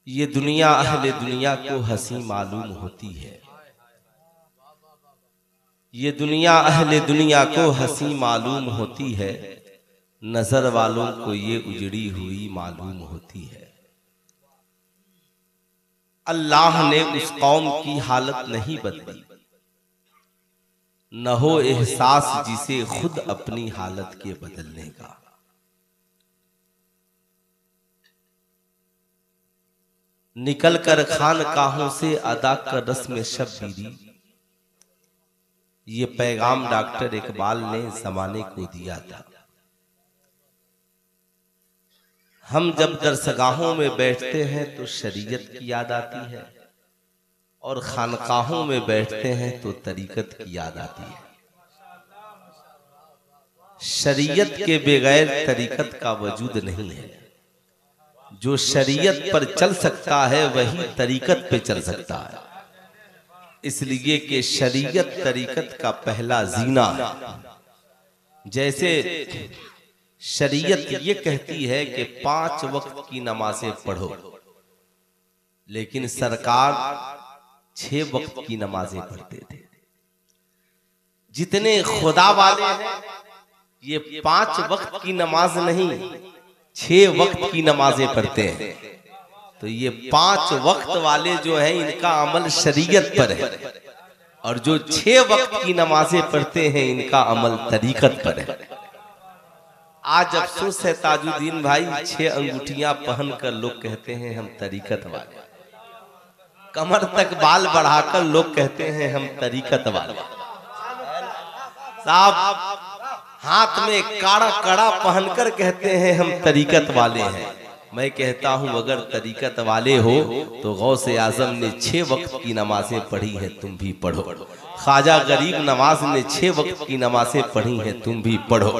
ये दुनिया अहले दुनिया को हंसी मालूम होती है। ये दुनिया अहले दुनिया को हंसी मालूम होती है, नजर वालों को ये उजड़ी हुई मालूम होती है। अल्लाह ने उस कौम की हालत नहीं बदली, न हो एहसास जिसे खुद अपनी हालत के बदलने का। निकल कर खानकाहों से अदा कर रस्म शब्बीरी, ये पैगाम डॉक्टर इकबाल ने जमाने को दिया था। हम जब दरसगाहों में बैठते हैं तो शरीयत की याद आती है, और खानकाहों में बैठते हैं तो तरीकत की याद आती है। शरीयत के बगैर तरीकत का वजूद नहीं है। जो शरीयत पर चल सकता है वही तरीकत पे चल सकता है, इसलिए कि शरीयत तरीकत का पहला जीना है। जैसे शरीयत ये कहती है कि 5 वक्त की नमाजें पढ़ो, लेकिन सरकार 6 वक्त की नमाजें पढ़ते थे। जितने खुदा वाले हैं ये 5 वक्त की नमाज नहीं 6 वक्त की नमाजें पढ़ते हैं। तो ये 5 वक्त वाले जो हैं इनका अमल शरीयत पर है, और जो 6 वक्त की नमाजें पढ़ते हैं इनका अमल तरीकत पर है। आज अफसोस है ताजुद्दीन भाई, 6 अंगूठियां पहनकर लोग कहते हैं हम तरीकत वाले, कमर तक बाल बढ़ाकर लोग कहते हैं हम तरीकत वाले। साहब हाथ में काड़ा कड़ा पहनकर कहते हैं हम तरीकत वाले हैं। मैं कहता हूं अगर तरीकत वाले हो तो गौसे आजम ने 6 वक्त की नमाजें पढ़ी हैं, तुम भी पढ़ो। ख्वाजा गरीब नवाज ने 6 वक्त की नमाजें पढ़ी हैं, तुम भी पढ़ो।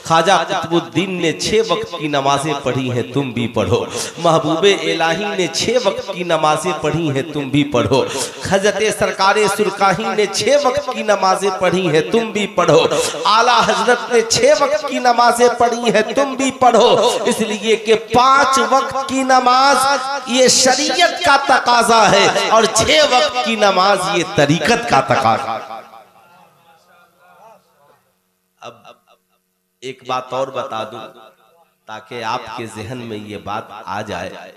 ख्वाजा कुतुबुद्दीन ने 6 वक्त की नमाजें पढ़ी हैं, तुम भी पढ़ो। महबूबे इलाही ने 6 वक्त की नमाजें पढ़ी हैं, तुम भी पढ़ो। हजरत सरकारे सुरकाही ने 6 वक्त की नमाजें पढ़ी हैं, तुम भी पढ़ो। आला हजरत ने 6 वक्त की नमाजें पढ़ी हैं, तुम भी पढ़ो। इसलिए कि 5 वक्त की नमाज ये शरीयत का तकाजा है, और 6 वक्त की नमाज ये तरीकत का तकाजा। अब एक बात और बता दूं ताकि आपके जहन में ये बात आ जाए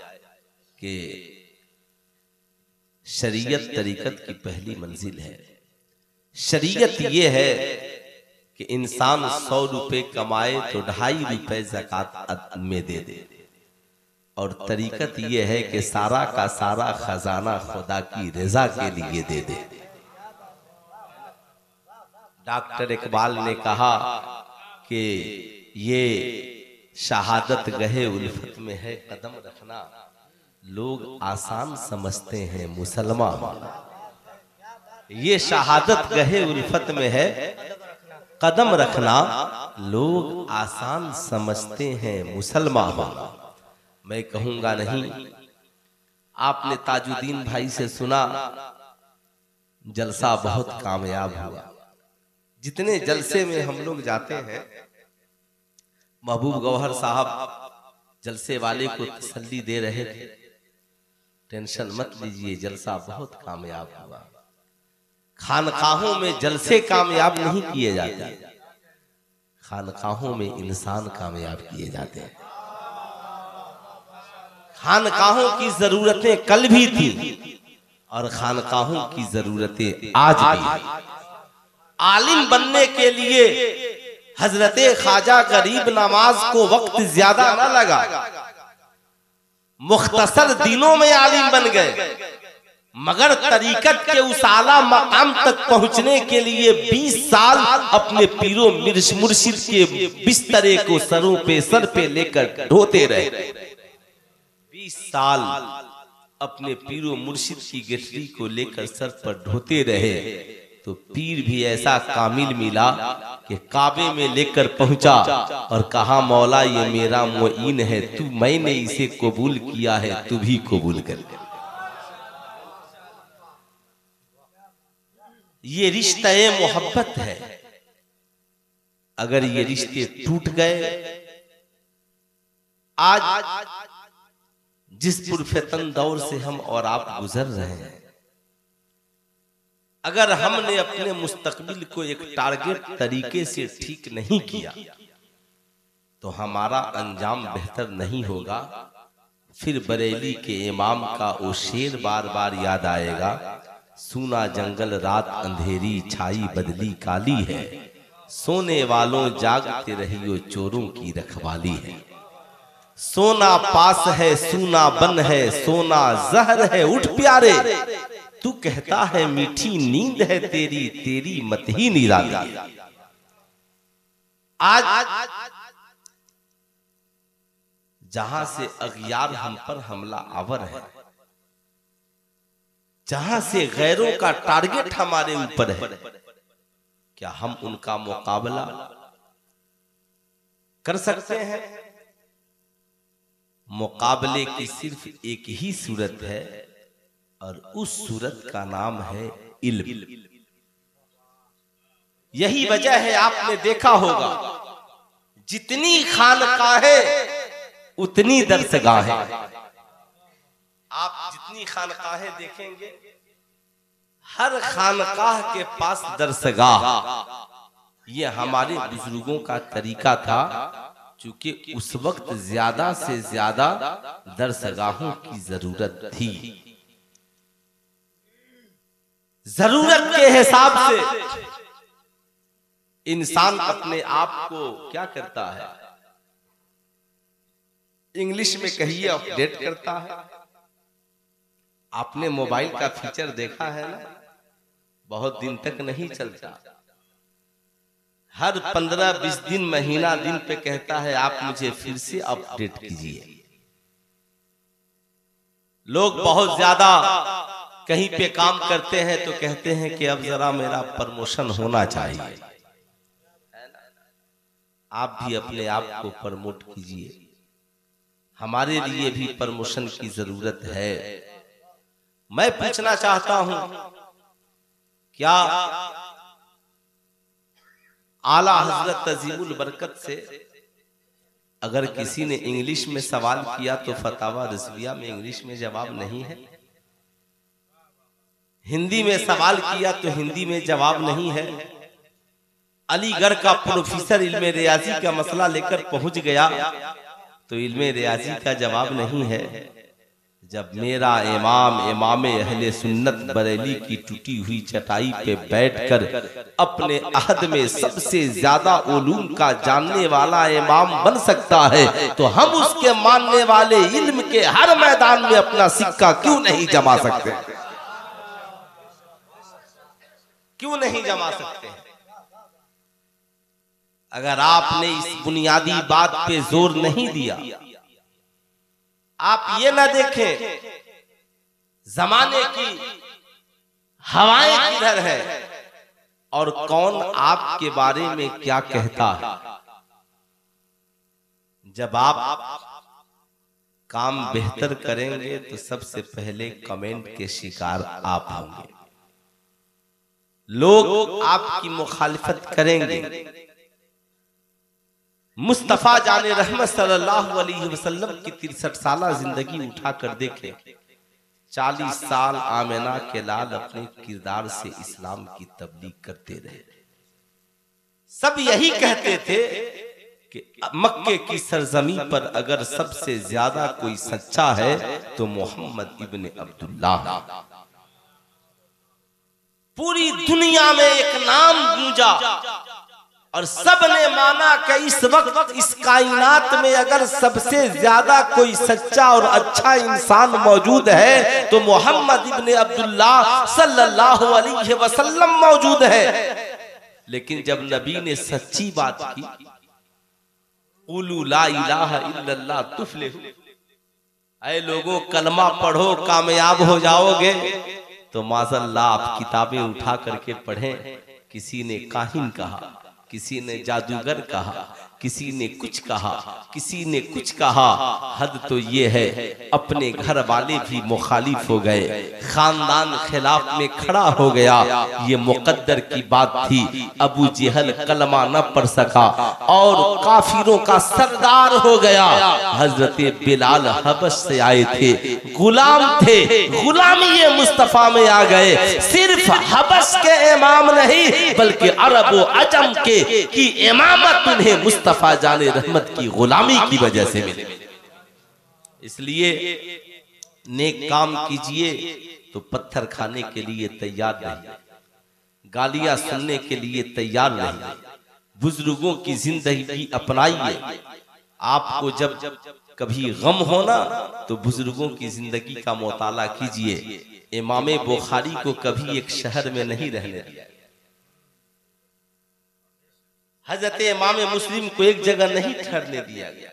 कि शरीयत तरीकत की पहली मंजिल है। शरीयत ये है कि इंसान 100 रुपए कमाए तो 2.5 रुपए ज़कात में दे दे, और तरीकत ये है कि सारा का सारा खजाना खुदा की रजा के लिए दे दे। डॉक्टर इकबाल ने कहा कि ये शहादत गहे उल्फत में है कदम रखना, लोग आसान समझते हैं मुसलमान। ये शहादत गहे उल्फत में है कदम रखना, लोग आसान समझते हैं मुसलमान। मैं कहूंगा नहीं, आपने ताजुद्दीन भाई से सुना जलसा बहुत कामयाब हुआ। जितने जलसे में हम लोग जाते हैं, महबूब गौहर साहब जलसे वाले को तसल्ली दे रहे थे, टेंशन मत लीजिए, जलसा बहुत कामयाब हुआ। खानकाहों में जलसे कामयाब नहीं किए जाते, खानकाहों में इंसान कामयाब किए जाते हैं। खानकाहों की जरूरतें कल भी थी और खानकाहों की जरूरतें आज भी। आलिम बनने के लिए हजरते ख्वाजा गरीब नवाज को वक्त ज्यादा न लगा, मुख्तसर दिनों में आलिम बन गए, मगर तरीकत के उस आला मकाम तक पहुंचने के लिए 20 साल अपने पीरों मुर्शिद के बिस्तरे को सर पे लेकर ढोते रहे। 20 साल अपने पीरों मुर्शिद की गठरी को लेकर सर पर ढोते रहे, तो पीर भी ऐसा कामिल मिला कि काबे में लेकर पहुंचा और कहा मौला ये मेरा मुईन है, तू मैंने इसे कबूल किया है, तू भी कबूल कर। ये रिश्ते मोहब्बत है। अगर ये रिश्ते टूट गए, आज जिस पुरफेतन दौर से हम और आप गुजर रहे हैं, अगर हमने अपने मुस्तकबिल को एक टारगेट तरीके से ठीक नहीं किया तो हमारा अंजाम बेहतर नहीं होगा। फिर बरेली के इमाम का वो शेर बार बार याद आएगा, सूना जंगल रात अंधेरी छाई बदली काली है, सोने वालों जागते रहियो चोरों की रखवाली है। सोना पास है सूना बन है, सोना जहर है उठ प्यारे, तू कहता है मीठी नींद है तेरी, तेरी मत ही निराली है। आज जहां से अगियार हम पर हमला आवर है, जहां से गैरों का टारगेट हमारे ऊपर है, क्या हम उनका मुकाबला कर सकते हैं? मुकाबले की सिर्फ एक ही सूरत है और उस सूरत का नाम है इल्म। यही वजह है आपने देखा होगा, जितनी खानकाहें उतनी दरसगाहें। आप जितनी खानकाहें देखेंगे, हर खानकाह के पास दरसगाह। ये हमारे बुजुर्गों का तरीका था, क्योंकि उस वक्त ज्यादा से ज्यादा दरसगाहों की जरूरत थी। जरूरत के हिसाब से इंसान अपने आप को क्या करता है, इंग्लिश में कहिए अपडेट करता है। आपने मोबाइल का फीचर देखा है ना, बहुत दिन तक नहीं चलता, हर 15-20 दिन महीना दिन पे कहता है आप मुझे फिर से अपडेट कीजिए। लोग बहुत ज्यादा कहीं पे काम करते हैं तो कहते हैं कि अब जरा मेरा प्रमोशन होना चाहिए। आप भी अपने आप को प्रमोट कीजिए, हमारे लिए भी प्रमोशन की जरूरत है। मैं पूछना चाहता हूं, क्या आला हजरत तजीमुल बरकत से अगर किसी ने इंग्लिश में सवाल किया तो फतावा रिजविया में इंग्लिश में जवाब नहीं है? हिंदी में सवाल किया तो हिंदी में जवाब नहीं है? अलीगढ़ का प्रोफेसर इल्मे रियाजी का मसला लेकर पहुंच गया तो इल्मे रियाजी का जवाब नहीं है। जब मेरा इमाम इमाम अहले सुन्नत बरेली की टूटी हुई चटाई पे बैठकर अपने अहद में सबसे ज्यादा उलूम का जानने वाला इमाम बन सकता है, तो हम उसके मानने वाले इल्म के हर मैदान में अपना सिक्का क्यों नहीं जमा सकते? क्यों नहीं जमा सकते? अगर आपने इस बुनियादी बात पे जोर नहीं दिया, आप ये ना देखें जमाने की हवाएं किधर है और कौन आपके बारे में क्या कहता है। जब आप काम बेहतर करेंगे तो सबसे पहले कमेंट के शिकार आप होंगे। लोग आपकी मुखालिफत करेंगे। मुस्तफा जाने रहमत सल्लल्लाहु अलैहि वसल्लम की 63 साला जिंदगी उठाकर देखे, 40 साल आमिना के लाल अपने किरदार से इस्लाम की तबलीग करते रहे। सब यही कहते थे कि मक्के की सरजमी पर अगर सबसे ज्यादा कोई सच्चा है तो मोहम्मद इब्ने अब्दुल्लाह। पूरी दुनिया में एक नाम गूंजा और सबने माना कि इस वक्त इस कायनात में अगर सबसे ज्यादा कोई सच्चा और अच्छा इंसान मौजूद है तो मोहम्मद इब्ने अब्दुल्लाह सल्लल्लाहु अलैहि वसल्लम मौजूद है। लेकिन जब नबी ने सच्ची बात की, क़ुलू ला इलाहा इल्लल्लाह तुफ्लिहू, ऐ लोगों कलमा पढ़ो कामयाब हो जाओगे, तो माज़अल्लाह आप किताबें उठा करके पढ़ें। किसी ने काहिन कहा, किसी ने जादूगर कहा, किसी ने कुछ कहा, किसी ने कुछ कहा, हद तो ये है अपने घर वाले भी मुखालिफ हो गए, खानदान खिलाफ में खड़ा हो गया। ये मुकद्दर की बात थी। अबू जहल कलमा न पढ़ सका और काफिरों का सरदार हो गया। हजरत बिलाल हबश से आए थे, गुलाम थे, गुलामी मुस्तफा में आ गए। सिर्फ हबश के इमाम नहीं बल्कि अरब व अजम के की इमामत उन्हें मुस्तफा जाने रहमत की गुलामी की वजह से मिली। इसलिए नेक काम कीजिए तो पत्थर खाने के लिए तैयार रहिए, गालियां सुनने के लिए तैयार रहिए, बुजुर्गों की जिंदगी अपनाइए। आपको जब कभी गम होना तो बुजुर्गों की जिंदगी का मुताला कीजिए। इमाम बुखारी को कभी एक शहर में नहीं रहने दिया, हजरत इमाम मुस्लिम को एक जगह नहीं ठहरने दिया गया।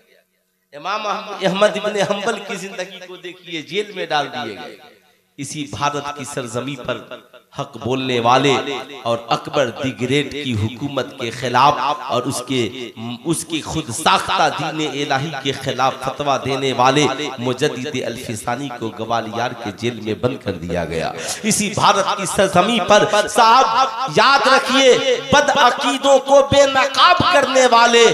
इमाम अहमद इब्ने हंबल की जिंदगी को देखिए, जेल में डाल दिए गए। इसी भारत की सरजमी पर हक बोलने वाले और अकबर दी ग्रेट की हुकूमत के खिलाफ और उसकी खुद साख्ता दीन इलाही के खिलाफ फतवा देने वाले मुजद्दिद अल्फिसानी को ग्वालियर के जेल में बंद कर दिया गया। इसी भारत की सरजमी पर साहब याद रखिए, बदअकीदों को बेनकाब करने वाले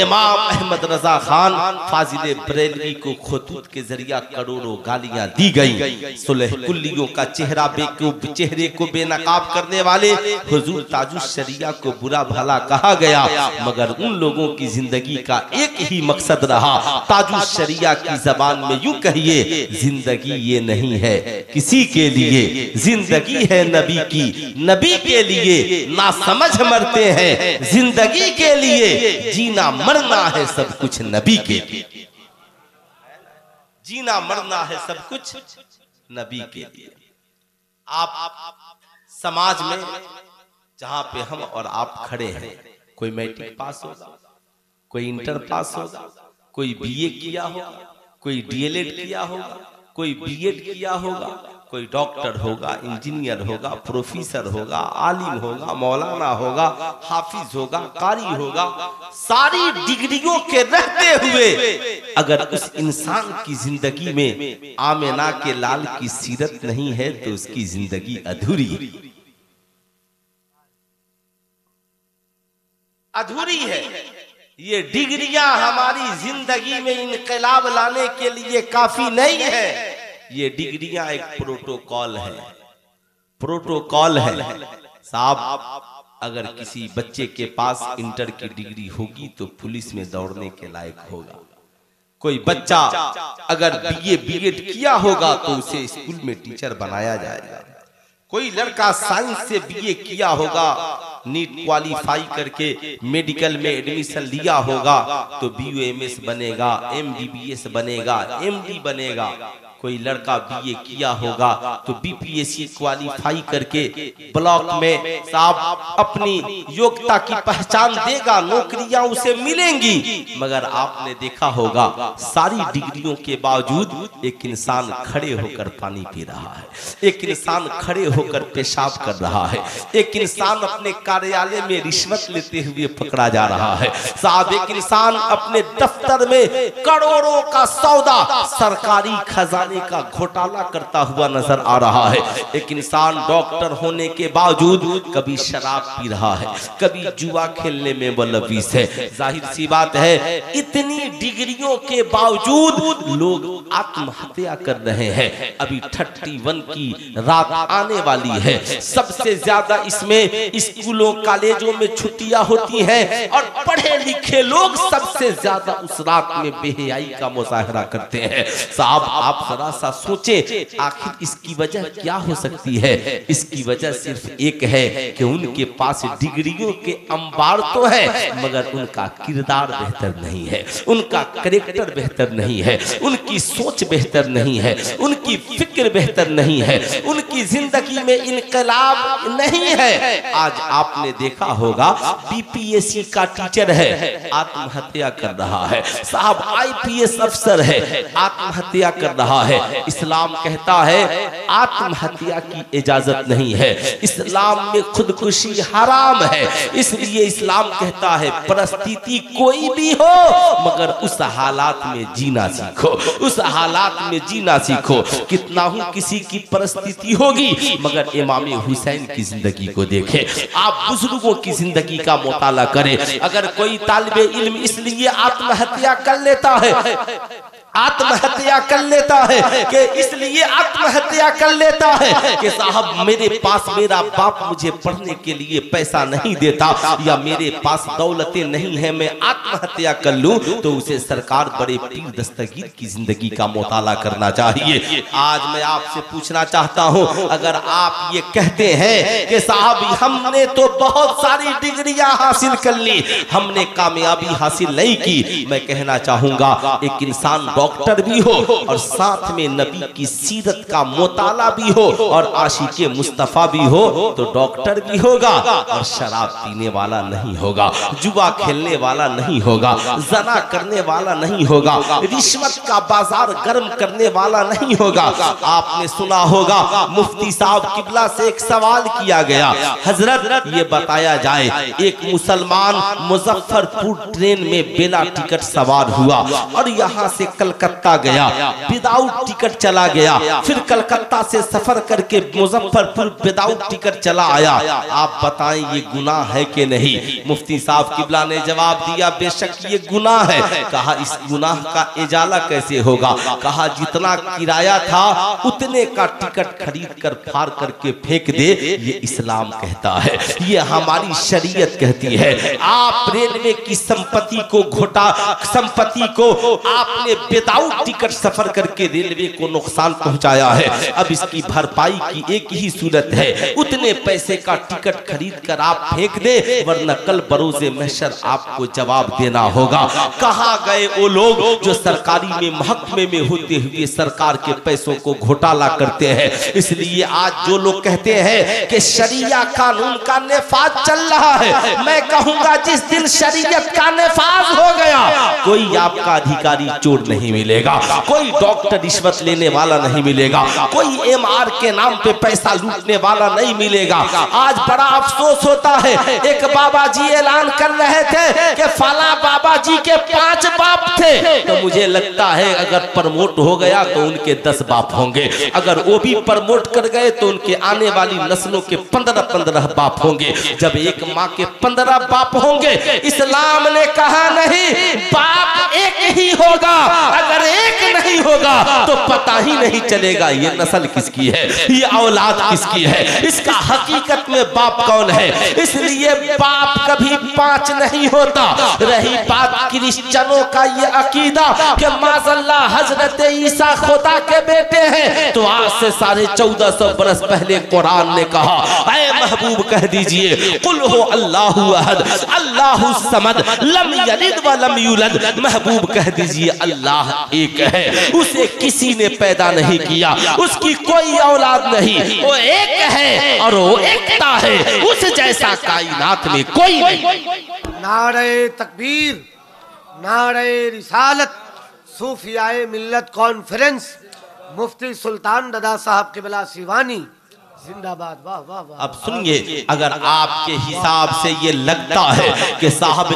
इमाम अहमद रजा खान फाजिल बरेलवी को खतूत के जरिया करोड़ों गालियां दी गई। सुलह कुल्लियों का चेहरे को बेनकाब करने वाले हुजूर ताजुश शरिया को बुरा भला कहा गया, मगर उन लोगों की जिंदगी का एक ही मकसद रहा। ताजुश शरिया की जबान में यूं कहिए, जिंदगी ये नहीं है किसी के लिए, जिंदगी है नबी की, नबी के लिए ना समझ मरते हैं, जिंदगी के लिए जीना मरना है सब कुछ नबी के लिए, जीना मरना है सब कुछ नबी के लिए। आप समाज में जहां पे हम और आप खड़े हैं, कोई मैट्रिक पास होगा, कोई इंटर पास होगा, कोई बीए किया होगा, कोई डीएलएड किया होगा, कोई बीएड किया होगा, कोई डॉक्टर होगा, इंजीनियर होगा, प्रोफेसर होगा, आलिम होगा, मौलाना होगा, हाफिज होगा, कारी होगा। सारी डिग्रियों के रहते हुए अगर उस इंसान की जिंदगी में आमिना के लाल की सीरत नहीं है तो उसकी जिंदगी अधूरी है। ये डिग्रियां हमारी जिंदगी में इनकलाब लाने के लिए काफी नहीं है। ये डिग्रियां एक प्रोटोकॉल है, प्रोटोकॉल है साहब। अगर किसी बच्चे के पास इंटर की डिग्री होगी तो पुलिस में दौड़ने के लायक होगा। कोई बच्चा अगर बीए बीएड किया होगा तो उसे स्कूल में टीचर बनाया जाएगा। कोई लड़का साइंस से बीए किया होगा, नीट क्वालिफाई करके मेडिकल में एडमिशन लिया होगा तो बीयूएमएस बनेगा, एमबीबीएस बनेगा, एमडी बनेगा। कोई लड़का बीए किया होगा तो बीपीएससी क्वालिफाई करके ब्लॉक में साहब अपनी योग्यता की पहचान देगा, नौकरियां उसे मिलेंगी। मगर आपने देखा होगा सारी डिग्रियों के बावजूद एक इंसान खड़े होकर पानी पी रहा है, एक इंसान खड़े होकर पेशाब कर रहा है, एक इंसान अपने कार्यालय में रिश्वत लेते हुए पकड़ा जा रहा है साहब, एक इंसान अपने दफ्तर में करोड़ों का सौदा सरकारी खजाने का घोटाला करता हुआ नजर आ रहा है। एक इंसान डॉक्टर होने के बावजूद कभी शराब पी रहा है, कभी जुआ खेलने में मुलव्विस है। जाहिर सी बात है इतनी डिग्रियों के बावजूद लोग आत्महत्या कर रहे हैं। अभी 31 की रात आने वाली है। सबसे ज्यादा इसमें स्कूलों कॉलेजों में छुट्टियां होती हैं और पढ़े लिखे लोग सबसे ज्यादा उस रात में बेहयाई का मुजाहरा करते हैं। साहब आप जरा सा सोचें आखिर इसकी वजह क्या हो सकती है। इसकी वजह सिर्फ एक है कि उनके पास डिग्रियों के अंबार तो है मगर उनका किरदार बेहतर नहीं है, उनका कैरेक्टर बेहतर नहीं है, उनकी सोच बेहतर नहीं है, उनकी फिक्र बेहतर नहीं है, उनकी उसकी जिंदगी में इनकलाब नहीं है। आज आपने देखा होगा बीपीएससी का टीचर है, आत्महत्या कर रहा है। साहब आईपीएस अफसर है, आत्महत्या कर रहा है। इस्लाम कहता है आत्महत्या की इजाजत नहीं है, इस्लाम में खुदकुशी हराम है। इसलिए इस्लाम कहता है परिस्थिति कोई भी हो मगर उस हालात में जीना सीखो, उस हालात में जीना सीखो। कितना हूं किसी की परिस्थिति होगी मगर इमाम हुसैन की जिंदगी को देखें, आप बुजुर्गों की जिंदगी का मुताला करें। अगर कोई तालिबे इल्म इसलिए आत्महत्या कर लेता है, आत्महत्या कर लेता है कि इसलिए आत्महत्या कर लेता है कि साहब मेरे पास मेरा बाप मुझे पढ़ने के लिए पैसा नहीं देता या मेरे पास दौलतें नहीं है, मैं आत्महत्या कर लूं, तो उसे सरकार बड़े पीर दस्तगीर की जिंदगी का मुताला करना चाहिए। आज मैं आपसे पूछना चाहता हूं, अगर आप ये कहते हैं कि साहब हमने तो बहुत सारी डिग्रियां हासिल कर ली, हमने कामयाबी हासिल नहीं की, मैं कहना चाहूंगा एक इंसान डॉक्टर भी हो और साथ में नबी की सीरत का मुताला भी हो और आशिके मुस्तफा भी हो तो डॉक्टर भी होगा और शराब पीने वाला नहीं होगा, जुआ खेलने वाला नहीं होगा, जना करने वाला नहीं होगा, रिश्वत का बाजार गर्म करने वाला नहीं होगा। आपने सुना होगा मुफ्ती साहब किबला से एक सवाल किया गया, हजरत ये बताया जाए एक मुसलमान मुजफ्फरपुर ट्रेन में बिना टिकट सवार हुआ और यहाँ से कलकत्ता गया, विदाउट टिकट चला गया, फिर कलकत्ता से सफर करके मुजफ्फरपुर विदाउट टिकट चला आया, आप बताएं ये गुनाह है कि नहीं? मुफ्ती साहब किबला ने जवाब दिया बेशक ये गुनाह है। कहा इस गुनाह का इजाला कैसे होगा? कहा जितना किराया था उतने का टिकट खरीद कर फाड़ करके फेंक दे, ये इस्लाम कहता है, ये हमारी शरीयत कहती है। आप रेलवे की संपत्ति को संपत्ति को आपने विदाउट टिकट सफर करके रेलवे को नुकसान पहुंचाया है, अब इसकी भरपाई की एक ही सूरत है, उतने पैसे का टिकट खरीद कर आप फेंक दे, वरना कल बरोज़े महशर आपको जवाब देना होगा। कहां गए वो लोग जो सरकारी में महकमे में होते हुए सरकार के पैसों को घोटाला करते हैं? इसलिए आज जो लोग कहते हैं कि शरिया कानून का निफाज चल रहा है, मैं कहूंगा जिस दिन शरीयत का निफाज हो गया कोई आपका अधिकारी चोर नहीं मिलेगा, कोई डॉक्टर रिश्वत लेने वाला नहीं मिलेगा, कोई एमआर के नाम पे पैसा लूटने वाला नहीं मिलेगा। आज बड़ा अफसोस होता है, एक बाबा जी ऐलान कर रहे थे कि फला बाबा जी के 5 बाप थे, तो मुझे लगता है अगर प्रमोट हो गया तो उनके 10 बाप होंगे, अगर वो भी प्रमोट कर गए तो उनके आने वाली नस्लों के 15-15 बाप होंगे। जब एक माँ के 15 बाप होंगे, इस्लाम ने कहा नहीं बाप एक ही होगा, अगर एक नहीं होगा तो पता ही नहीं चलेगा ये नस्ल किसकी है, ये औलाद किसकी है, इसका हकीकत में बाप कौन है। इसलिए बाप कभी 5 नहीं होता। रही बात क्रिश्चियनों का ये अकीदा कि माज़अल्लाह हजरत ईसा खुदा के बेटे हैं, तो आज से 1450 बरस पहले कुरान ने कहा ऐ महबूब कह दीजिए कुल हो अल्लाहु अहद अल्लाहु समद लम यलिद व लम यूलद, महबूब कह दीजिए अल्लाह एक है, उसे किसी ने पैदा नहीं किया, उसकी कोई औलाद नहीं, वो एक है और वो एकता है, उस जैसा कायनात में कोई नहीं। नारे तकबीर, नारे रिसालत, सूफियाए मिल्लत कॉन्फ्रेंस, मुफ्ती सुल्तान रज़ा साहब क़िबला सिवानी जिंदाबाद। वाह वाह वाह। अब सुनिए, अगर आपके हिसाब से ये लगता है कि साहब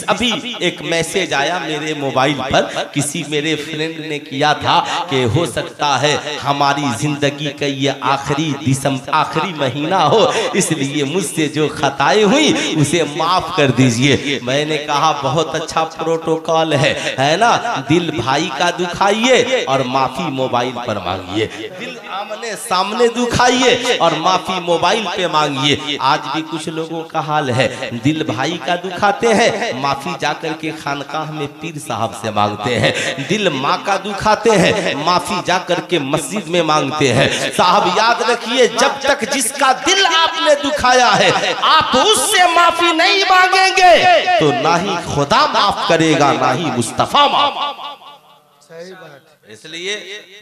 अभी एक मैसेज आया मेरे मोबाइल पर, किसी मेरे फ्रेंड ने किया था कि हो सकता है हमारी जिंदगी का ये आखिरी महीना हो, इसलिए मुझसे जो खताएं हुई उसे माफ कर दीजिए। मैंने कहा बहुत अच्छा प्रोटोकॉल है ना, दिल भाई का दुखाइए और माफी मोबाइल पर मांगिए, दिल आमने सामने दुखाइए और माफी मोबाइल पे मांगिए। आज भी कुछ लोगों का हाल है, दिल भाई का दुखाते हैं, माफी जाकर के खानकाह में पीर साहब से मांगते हैं, दिल माँ का दुखाते हैं, माफी जाकर के मस्जिद में मांगते हैं। साहब याद रखिए, जब तक जिसका दिल आपने दुखाया है आप उससे माफी नहीं मांगेंगे तो ना ही खुदा माफ करेगा ना ही मुस्तफा माफ। सही बात। इसलिए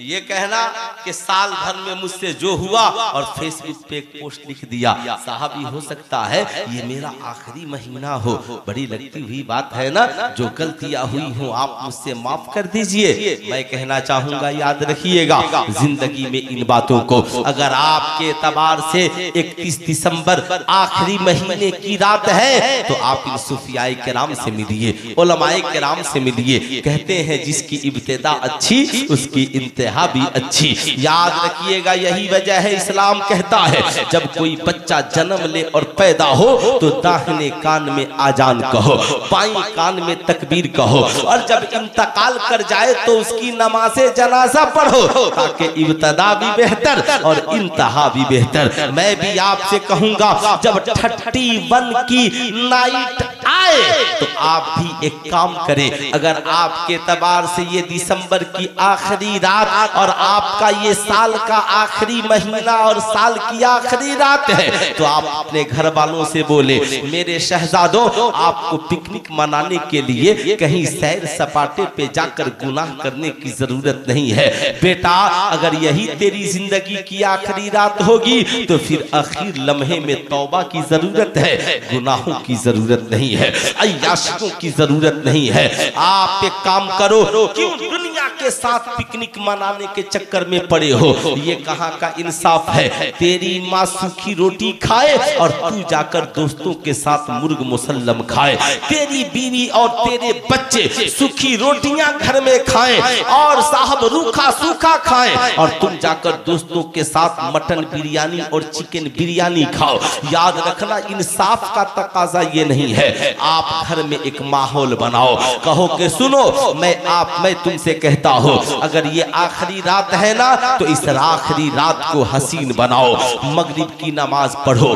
ये कहना कि साल भर में मुझसे जो हुआ और फेसबुक पे एक पोस्ट लिख दिया, साहब ये हो सकता है ये मेरा आखिरी महीना हो। बड़ी लगती हुई बात है ना, जो गलतियां हुई हो आप मुझसे माफ कर दीजिए। मैं कहना चाहूंगा, याद रखिएगा जिंदगी में इन बातों को। अगर आपके एतबार से 31 दिसंबर आखिरी महीने की रात है तो आप इन सूफियाए किराम से मिलिए, उलमाए किराम से मिलिए। कहते हैं जिसकी इब्तिदा अच्छी उसकी इंतहा भी अच्छी। याद रखिएगा, यही वजह है इस्लाम कहता है जब कोई बच्चा जन्म ले और पैदा हो तो दाहिने कान में आजान कहो, बाईं कान में तकबीर कहो, और जब इंतकाल कर जाए तो उसकी नमाज़े जनाजा पढ़ो, ताकि इब्तिदा भी बेहतर और इंतहा भी बेहतर। मैं भी आपसे कहूंगा, जब 31 की नाइट आए तो आप भी एक काम करें। अगर आपके एतबार से ये दिसंबर की आखिरी रात और आपका ये साल का आखिरी महीना और साल की आखिरी रात है तो आप अपने घर वालों से बोले, मेरे शहजादों आपको पिकनिक मनाने के लिए कहीं सैर सपाटे पे जाकर गुनाह करने की जरूरत नहीं है। बेटा अगर यही तेरी जिंदगी की आखिरी रात होगी तो फिर आखिर लम्हे में तौबा की जरूरत है, गुनाहों की जरूरत नहीं है, अय्याशियों की जरूरत नहीं है। आप एक काम करो, क्यों दुनिया के साथ पिकनिक मनाने के चक्कर में पड़े हो? ये कहाँ का इंसाफ है? तेरी माँ सूखी रोटी खाए और तू जाकर दोस्तों के साथ मुर्ग मुसल्लम खाए, तेरी बीवी और तेरे बच्चे सूखी रोटियां घर में खाएं और साहब रूखा सूखा खाएं, और तुम जाकर दोस्तों के साथ मटन बिरयानी और चिकन बिरयानी खाओ। याद रखना, इंसाफ का तकाजा ये नहीं है। आप घर में एक माहौल बनाओ, कहो कि सुनो मैं तुमसे कहता हूँ, अगर ये आखिरी रात है ना तो इस आखिरी रात को हसीन बनाओ। मगरिब की नमाज पढ़ो,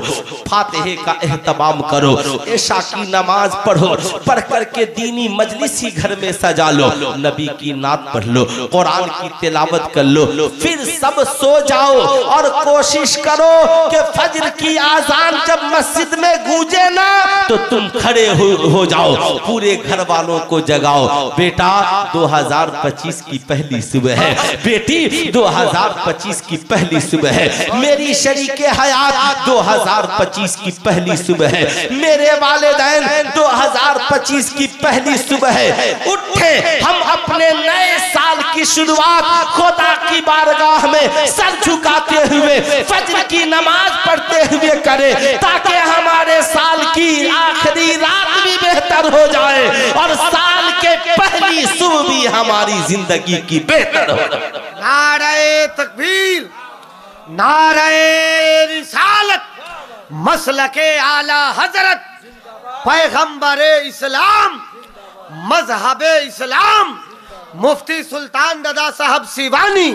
फातिहे का एहतमाम करो, इशा की नमाज पढ़ो, पढ़ करके दीनी मजलिस ही घर में सजा लो, नबी की नात पढ़ लो, कुरान की तिलावत कर लो, फिर सब सो जाओ और कोशिश करो कि फजर की आजान जब मस्जिद में गूंजे ना तो तुम खड़े हो जाओ, पूरे घर वालों को जगाओ। बेटा 2025 की पहली सुबह है, बेटी 2025 की पहली सुबह है, मेरी शरीके हयात 2025 की पहली सुबह है, मेरे वालिदैन 2025 की पहली सुबह है। उठे हम अपने नए साल की शुरुआत खुदा की बारगाह में सर झुकाते हुए फजर की नमाज पढ़ते हुए करें, ताकि हमारे साल की आखिरी रात भी बेहतर हो जाए और साल के पहली सुबह भी हमारी जिंदगी की बेहतर हो जाए। नारे तकबीर, नारे रिसालत, मसलके आला हजरत, पैगंबरे इस्लाम, मजहबे इस्लाम, मुफ्ती सुल्तान दादा साहब सीवानी,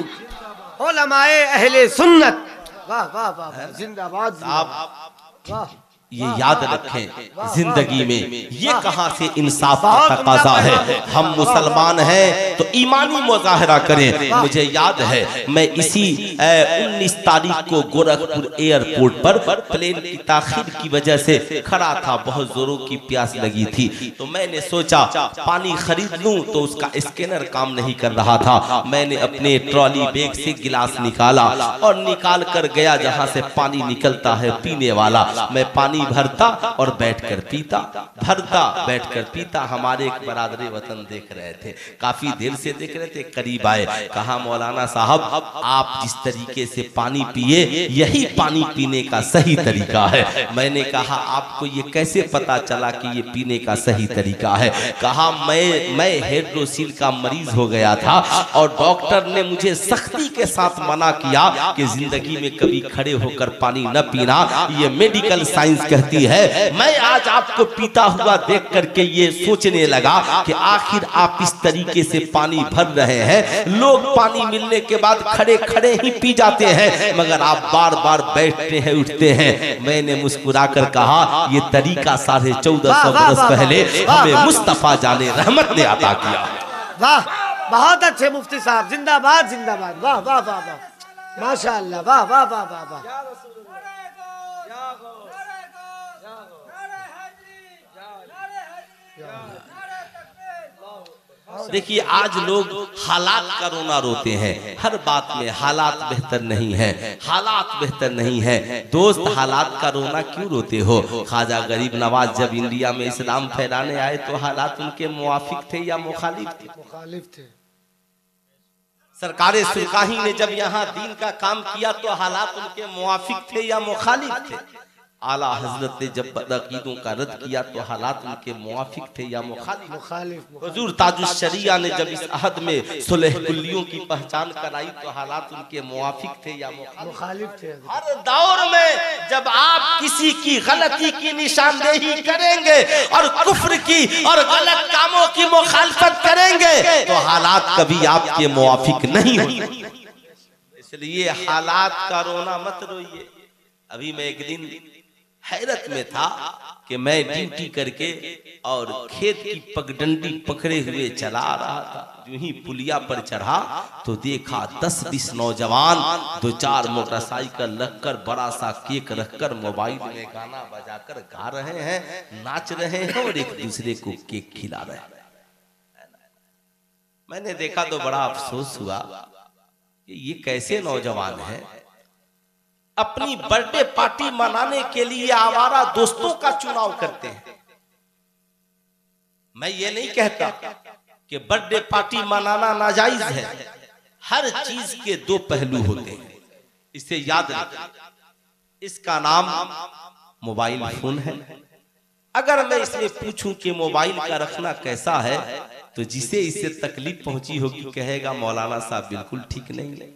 उलमाए अहले सुन्नत। वाह वाह वाह, जिंदाबाद वाह। ये याद रखें, जिंदगी में ये कहां से इंसाफ का तकाजा है। हम मुसलमान हैं तो ईमानी मुजाहरा करें। मुझे याद है मैं इसी 19 तारीख को गोरखपुर एयरपोर्ट पर प्लेन की ताखीर की वजह से खड़ा था, बहुत जोरों की प्यास लगी थी, तो मैंने सोचा पानी खरीद लूं, तो उसका स्कैनर काम नहीं कर रहा था। मैंने अपने ट्रॉली बैग से गिलास निकाला और निकाल कर गया जहां से पानी निकलता है पीने वाला। मैं पानी भरता और बैठकर पीता, भरता बैठकर पीता। हमारे एक बरादरे वतन देख रहे थे, काफी देर से देख रहे थे, करीब आए, कहा मौलाना साहब आप जिस तरीके से पानी पिए यही पानी पीने का सही तरीका है। मैंने कहा आपको ये कैसे पता चला कि ये पीने का सही तरीका है? कहा मैं हाइड्रोसील का मरीज हो गया था और डॉक्टर ने मुझे सख्ती के साथ मना किया कि जिंदगी में कभी खड़े होकर पानी न पीना, ये मेडिकल साइंस कहती है। मैं आज आपको पीता हुआ देख करके ये सोचने लगा कि आखिर आप इस तरीके से पानी भर रहे हैं। लोग पानी मिलने के बाद खड़े खड़े ही पी जाते हैं, मगर आप बार बार बैठते हैं, उठते हैं। मैंने मुस्कुराकर कहा ये तरीका 1450 बरस पहले हमें मुस्तफा जाने रहमत ने अता किया। वाह, बहुत अच्छे मुफ्ती साहब, जिंदाबाद जिंदाबाद, वाह वाह वाह वाह, माशाअल्लाह, वाह वाह वाह वाह वाह। देखिए आज लोग हालात का रोना रोते हैं, हर बात में हालात बेहतर नहीं है, हालात बेहतर नहीं है। दोस्त हालात का रोना क्यों रोते हो? ख्वाजा गरीब नवाज जब इंडिया में इस्लाम फैलाने आए तो हालात उनके मुवाफिक थे या मुखालिफ थे? मुखालिफ थे। सरकारे सुरकाही ने जब यहाँ दीन का काम किया तो हालात उनके मुवाफिक थे या मुखालिफ थे? आला हजरत ने जब बदअकीदों का रद्द किया तो हालात उनके मुवाफिक थे या मुखालिफ? मुखालिफ। हुजूर ताजुश शरिया ने जब इस अहद में सुलह कुल्लियों की पहचान कराई तो हालात उनके मुवाफिक थे या मुखालिफ थे? हर दौर में जब आप किसी की गलती की निशानदेही करेंगे और कुफ्र की और गलत कामों की मुखालफत करेंगे तो हालात कभी आपके मुवाफिक नहीं होंगे। इसलिए हालात का रोना मत रोइए। अभी मैं एक दिन हैरत में था कि मैं ड्यूटी करके और खेत की पगडंडी पकड़े हुए चला रहा था। यूं ही पुलिया पर चढ़ा तो देखा 10-20 नौजवान 2-4 मोटरसाइकिल रखकर बड़ा सा केक रखकर मोबाइल में गाना बजाकर गा रहे हैं, नाच रहे हैं और एक दूसरे को केक खिला रहे हैं। मैंने देखा तो बड़ा अफसोस हुआ कि ये कैसे नौजवान हैं, अपनी बर्थडे पार्टी मनाने के लिए आवारा दोस्तों का चुनाव करते हैं। मैं ये नहीं कहता कि बर्थडे पार्टी मनाना नाजायज है, हर चीज के दो पहलू होते हैं, इसे याद रखिए। इसका नाम मोबाइल फोन है। अगर मैं इसमें पूछूं कि मोबाइल का रखना कैसा है तो जिसे इससे तकलीफ पहुंची होगी कहेगा मौलाना साहब बिल्कुल ठीक नहीं,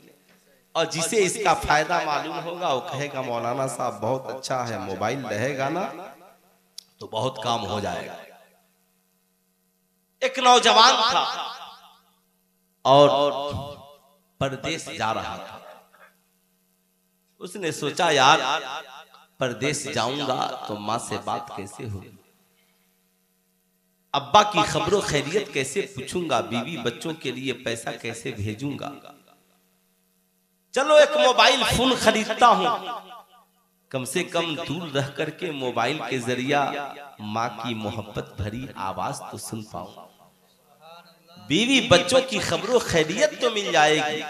और जिसे इसका फायदा मालूम होगा वो कहेगा मौलाना साहब बहुत अच्छा है, मोबाइल रहेगा ना तो बहुत काम हो जाएगा। एक नौजवान था और परदेश जा रहा था। उसने सोचा यार परदेश जाऊंगा तो माँ से बात कैसे होगी, अब्बा की खबरों खैरियत कैसे पूछूंगा, बीवी बच्चों के लिए पैसा कैसे भेजूंगा। चलो एक मोबाइल फोन खरीदता हूं, कम से कम दूर रह करके मोबाइल के जरिया माँ की मोहब्बत भरी आवाज तो सुन पाऊं, बीवी बच्चों की खबरों खैरियत तो मिल जाएगी।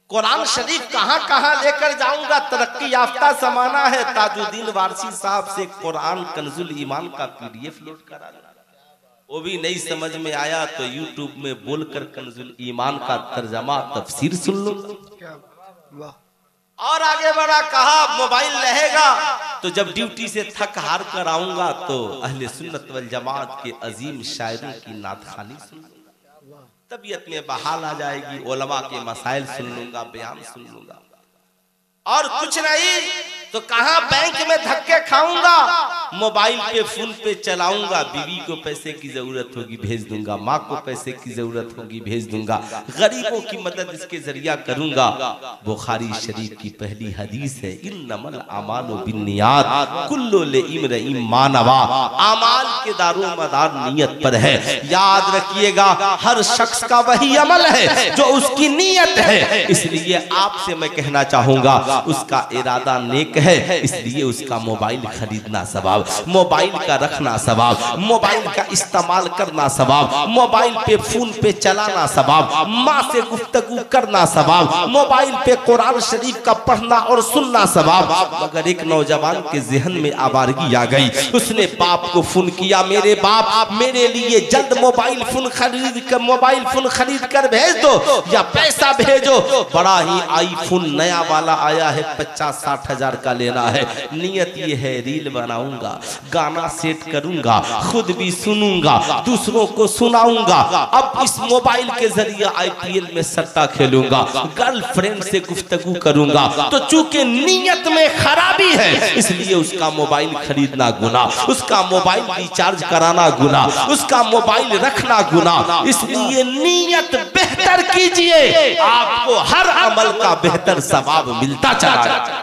कुरान शरीफ कहां कहां लेकर जाऊंगा, तरक्की याफ्ता जमाना है। ताजुद्दीन वारसी साहब से कुरान कंजुल ईमान का PDF लोड करा, वो भी नहीं समझ में आया तो YouTube में बोलकर कंजुल ईमान का तर्जमा तफसीर सुन लूंगा। और आगे बढ़ा, कहा मोबाइल रहेगा तो जब ड्यूटी से थक हार कर आऊंगा तो अहले सुन्नत वल जमात के अजीम शायरों की नातखानी सुन लूंगा, तबीयत में बहाल आ जाएगी, उलमा के मसाइल सुन लूंगा, बयान सुन लूंगा। और कुछ नहीं तो कहां बैंक में धक्के खाऊंगा, मोबाइल पे फोन पे चलाऊंगा, बीवी को पैसे की जरूरत होगी भेज दूंगा, माँ को पैसे की जरूरत होगी भेज दूंगा, गरीबों की मदद इसके जरिया करूंगा। बुखारी शरीफ की पहली हदीस है, इन्नमल अमालु बिन्नियात कुल्लु लिइम्रिइन मा नवा। अमाल के दारोमदार नियत पर है। याद रखिएगा हर शख्स का वही अमल है जो उसकी नियत है। इसलिए आपसे मैं कहना चाहूंगा उसका इरादा नेक है, इसलिए उसका मोबाइल खरीदना सवाब, मोबाइल का रखना सवाब, मोबाइल का इस्तेमाल करना सवाब, मोबाइल पे फोन पे चलाना सवाब, माँ से गुफ्तगू करना सवाब, मोबाइल पे कुरान शरीफ का पढ़ना और सुनना सवाब। मगर एक नौजवान के जहन में आवारगी आ गई, उसने बाप को फोन किया, मेरे बाप मेरे लिए जल्द मोबाइल फोन खरीद कर भेज दो या पैसा भेजो। बड़ा ही आईफोन नया वाला आया है, 50-60 हजार का लेना है। नियत ये है रील बनाऊंगा, गाना सेट करूंगा, खुद भी सुनूंगा, दूसरों को सुनाऊंगा। अब इस मोबाइल के जरिए IPL में सट्टा खेलूंगा, गर्लफ्रेंड से गुफ्तगू करूंगा। तो चूंकि नियत में खराबी है इसलिए उसका मोबाइल खरीदना गुनाह, उसका मोबाइल रिचार्ज कराना गुनाह, उसका मोबाइल रखना गुनाह। इसलिए नियत बेहतर कीजिए, आपको हर अमल का बेहतर सवाब मिलता चला जाए।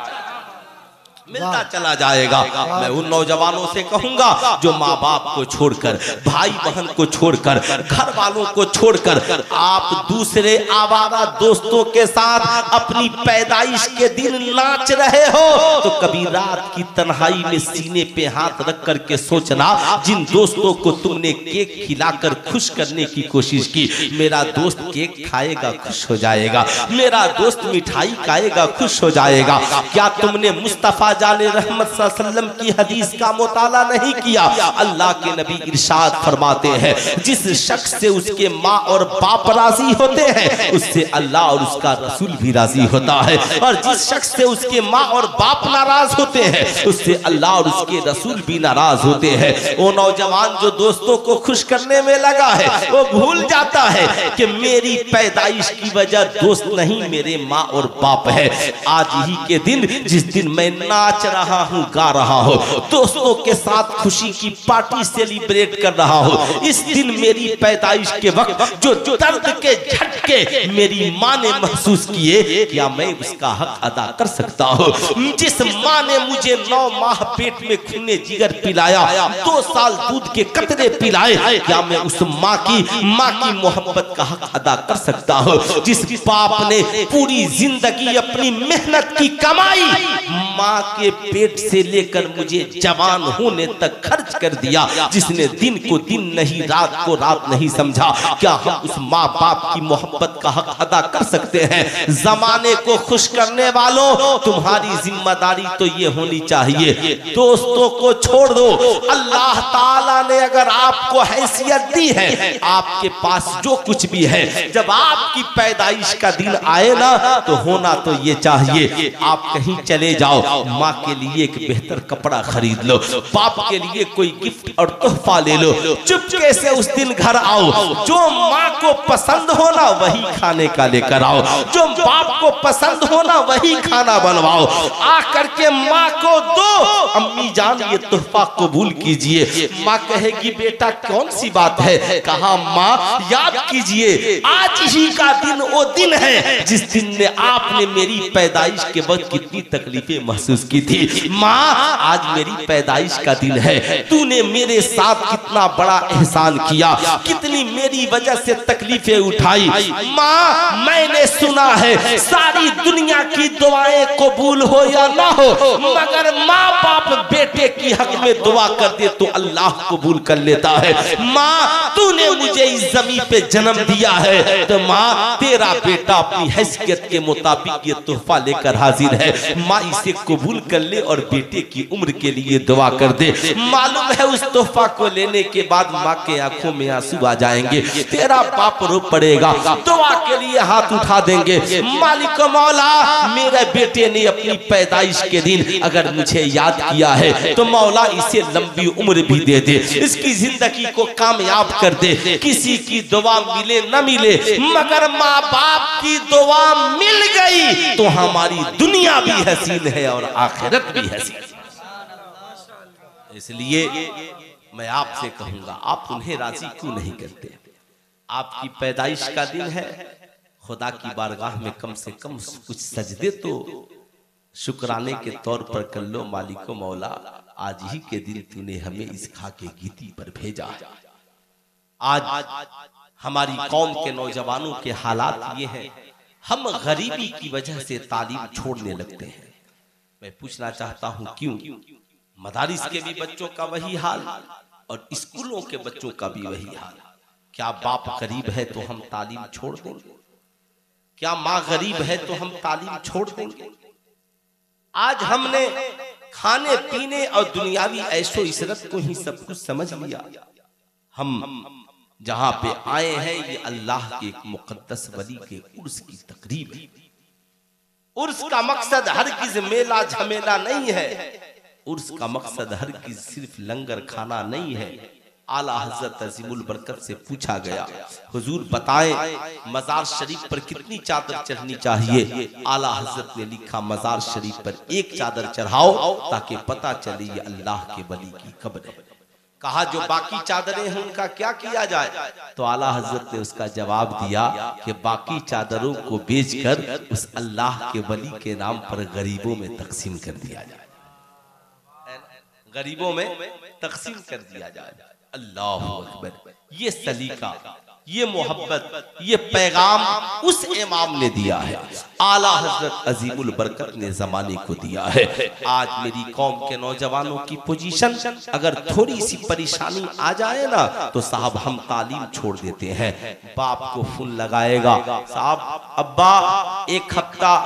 मिलता चला जाएगा। मैं उन नौजवानों से कहूंगा जो माँ बाप को छोड़कर, भाई बहन को छोड़कर, घर वालों को छोड़कर आप दूसरे आवारा दोस्तों के साथ अपनी पैदाइश के दिन नाच रहे हो, तो कभी रात की तन्हाई में सीने पे हाथ रख करके सोचना, जिन दोस्तों को तुमने केक खिलाकर खुश करने की कोशिश की, मेरा दोस्त केक खाएगा खुश हो जाएगा, मेरा दोस्त मिठाई खाएगा खुश हो जाएगा, क्या तुमने मुस्तफा जाने रहमत सल्लल्लाहु अलैहि वसल्लम की हदीस का मुताला नहीं किया? अल्लाह के नबी इरशाद फरमाते हैं, जिस शख्स से उसके माँ और बाप राजी होते हैं उससे अल्लाह और उसका रसूल भी राजी होता है, और जिस शख्स से उसके माँ और बाप नाराज होते हैं उससे अल्लाह और उसके रसूल भी नाराज होते हैं। वो नौजवान जो दोस्तों को खुश करने में लगा है वो भूल जाता है कि मेरी पैदाइश की वजह दोस्त नहीं, मेरे माँ और बाप है। आज ही के दिन, जिस दिन मैं नाच रहा हूँ, गा रहा हूँ, दोस्तों के साथ खुशी की पार्टी सेलिब्रेट कर रहा हूँ, इस दिन मेरी पैदाइश के वक्त जो दर्द के झटके मेरी माँ ने महसूस किए, क्या मैं उसका हक अदा कर सकता हूँ? जिस माँ ने मुझे 9 माह पेट में खूने जिगर पिलाया, 2 साल दूध के कतरे पिलाए, क्या मैं उस माँ की मोहब्बत का हक अदा कर सकता हूँ? जिस बाप ने पूरी जिंदगी अपनी मेहनत की कमाई माँ के पेट से लेकर मुझे जवान होने तक खर्च कर दिया, जिसने दिन को दिन नहीं, रात को रात नहीं समझा, क्या हम उस माँ बाप की मोहब्बत का हक अदा कर सकते हैं? जमाने को खुश करने वालों, तुम्हारी जिम्मेदारी तो ये होनी चाहिए, दोस्तों को छोड़ दो। अल्लाह ताला ने अगर आपको हैसियत दी है, आपके पास जो कुछ भी है, जब आपकी पैदाइश का दिन आए ना, तो होना तो ये चाहिए, आप कहीं चले जाओ, माँ के लिए एक बेहतर कपड़ा खरीद लो, बाप के लिए कोई गिफ्ट और तोहफा ले लो, चुपके से उस दिन घर आओ, जो माँ को पसंद होना वही खाने का लेकर आओ, जो बाप को पसंद होना वही खाना बनवाओ, आकर के माँ को दो, अम्मी जान ये तोहफा कबूल कीजिए। माँ कहेगी बेटा कौन सी बात है? कहा माँ याद कीजिए, आज ही का दिन वो दिन है जिस दिन ने आपने मेरी पैदाइश के वक्त कितनी तकलीफें महसूस की थी। माँ आज मेरी पैदाइश का दिन है, तूने मेरे साथ कितना बड़ा एहसान किया, कितनी मेरी वजह से तकलीफें उठाई। माँ मैंने सुना है सारी दुनिया की दुआएं कबूल हो या ना हो, मगर माँ बाप बेटे की हक में दुआ कर दे तो अल्लाह कबूल कर लेता है। माँ तूने मुझे इस जमीन पे जन्म दिया है, तो माँ तेरा बेटा अपनी हैसियत के मुताबिक ये तोहफा लेकर हाजिर है, माँ इसे कबूल कर ले और बेटे की उम्र के लिए दुआ कर दे। मालूम है उस तोहफा को लेने के बाद माँ के आंखों में आंसू आ जाएंगे, तेरा बाप रो पड़ेगा, दुआ के लिए हाथ उठा देंगे, मालिक मौला मेरे बेटे ने अपनी पैदाइश के दिन अगर मुझे याद किया है तो मौला इसे लंबी उम्र भी दे दे, इसकी जिंदगी को कामयाब कर दे। किसी की दुआ मिले न मिले, मगर माँ बाप की दुआ मिल गई तो हमारी दुनिया भी हसीन है और आखिरत भी हसीन। इसलिए मैं आपसे कहूंगा, आप उन्हें राजी क्यों नहीं करते? आपकी पैदाइश का दिन है, खुदा की बारगाह में कम से कम कुछ सजदे तो शुक्राने के तौर पर कर लो। मालिको मौला आज ही के दिन तूने हमें इस खाके गीती पर भेजा। आज हमारी कौम के नौजवानों के हालात ये हैं, हम गरीबी की वजह से तालीम छोड़ने लगते हैं। मैं पूछना चाहता हूं क्यों? मदारिस के भी बच्चों का वही हाल और स्कूलों के बच्चों का भी वही हाल। क्या बाप गरीब है तो हम तालीम छोड़ देंगे? क्या माँ गरीब है तो हम तालीम छोड़ देंगे? आज हमने खाने पीने और दुनियावी ऐशो इशरत को ही सब कुछ समझ लिया। हम जहां पे आए हैं ये अल्लाह के एक मुकद्दस वली के उर्स की तकरीब है। उर्स का मकसद हरगिज मेला झमेला नहीं है, उर्स का मकसद हरगिज सिर्फ लंगर खाना नहीं है। आला हजरत अजीमुल बरकत से पूछा गया, हुजूर बताएं मजार शरीफ पर कितनी चादर चढ़नी चाहिए? आला हजरत ने लिखा मजार शरीफ पर एक चादर चढ़ाओ ताकि पता चले ये अल्लाह के वली की कब्र है। कहा जो बाकी चादरें हैं उनका क्या किया जाए? तो आला हजरत ने उसका जवाब दिया कि बाकी चादरों को बेचकर उस अल्लाह के वली के नाम पर गरीबों में तकसीम कर दिया जाए। गरीबों में तकसीम कर दिया जाए। अल्लाह अकबर। ये सलीका, ये मोहब्बत, ये पैगाम उस इमाम ने दिया है, आला हजरत अजीमुल बरकत ने जमाने को दिया है। आज मेरी कौम के नौजवानों की पोजीशन अगर थोड़ी सी परेशानी आ जाए ना तो साहब हम तालीम छोड़ देते हैं। बाप को फोन लगाएगा, साहब अब्बा एक हफ्ता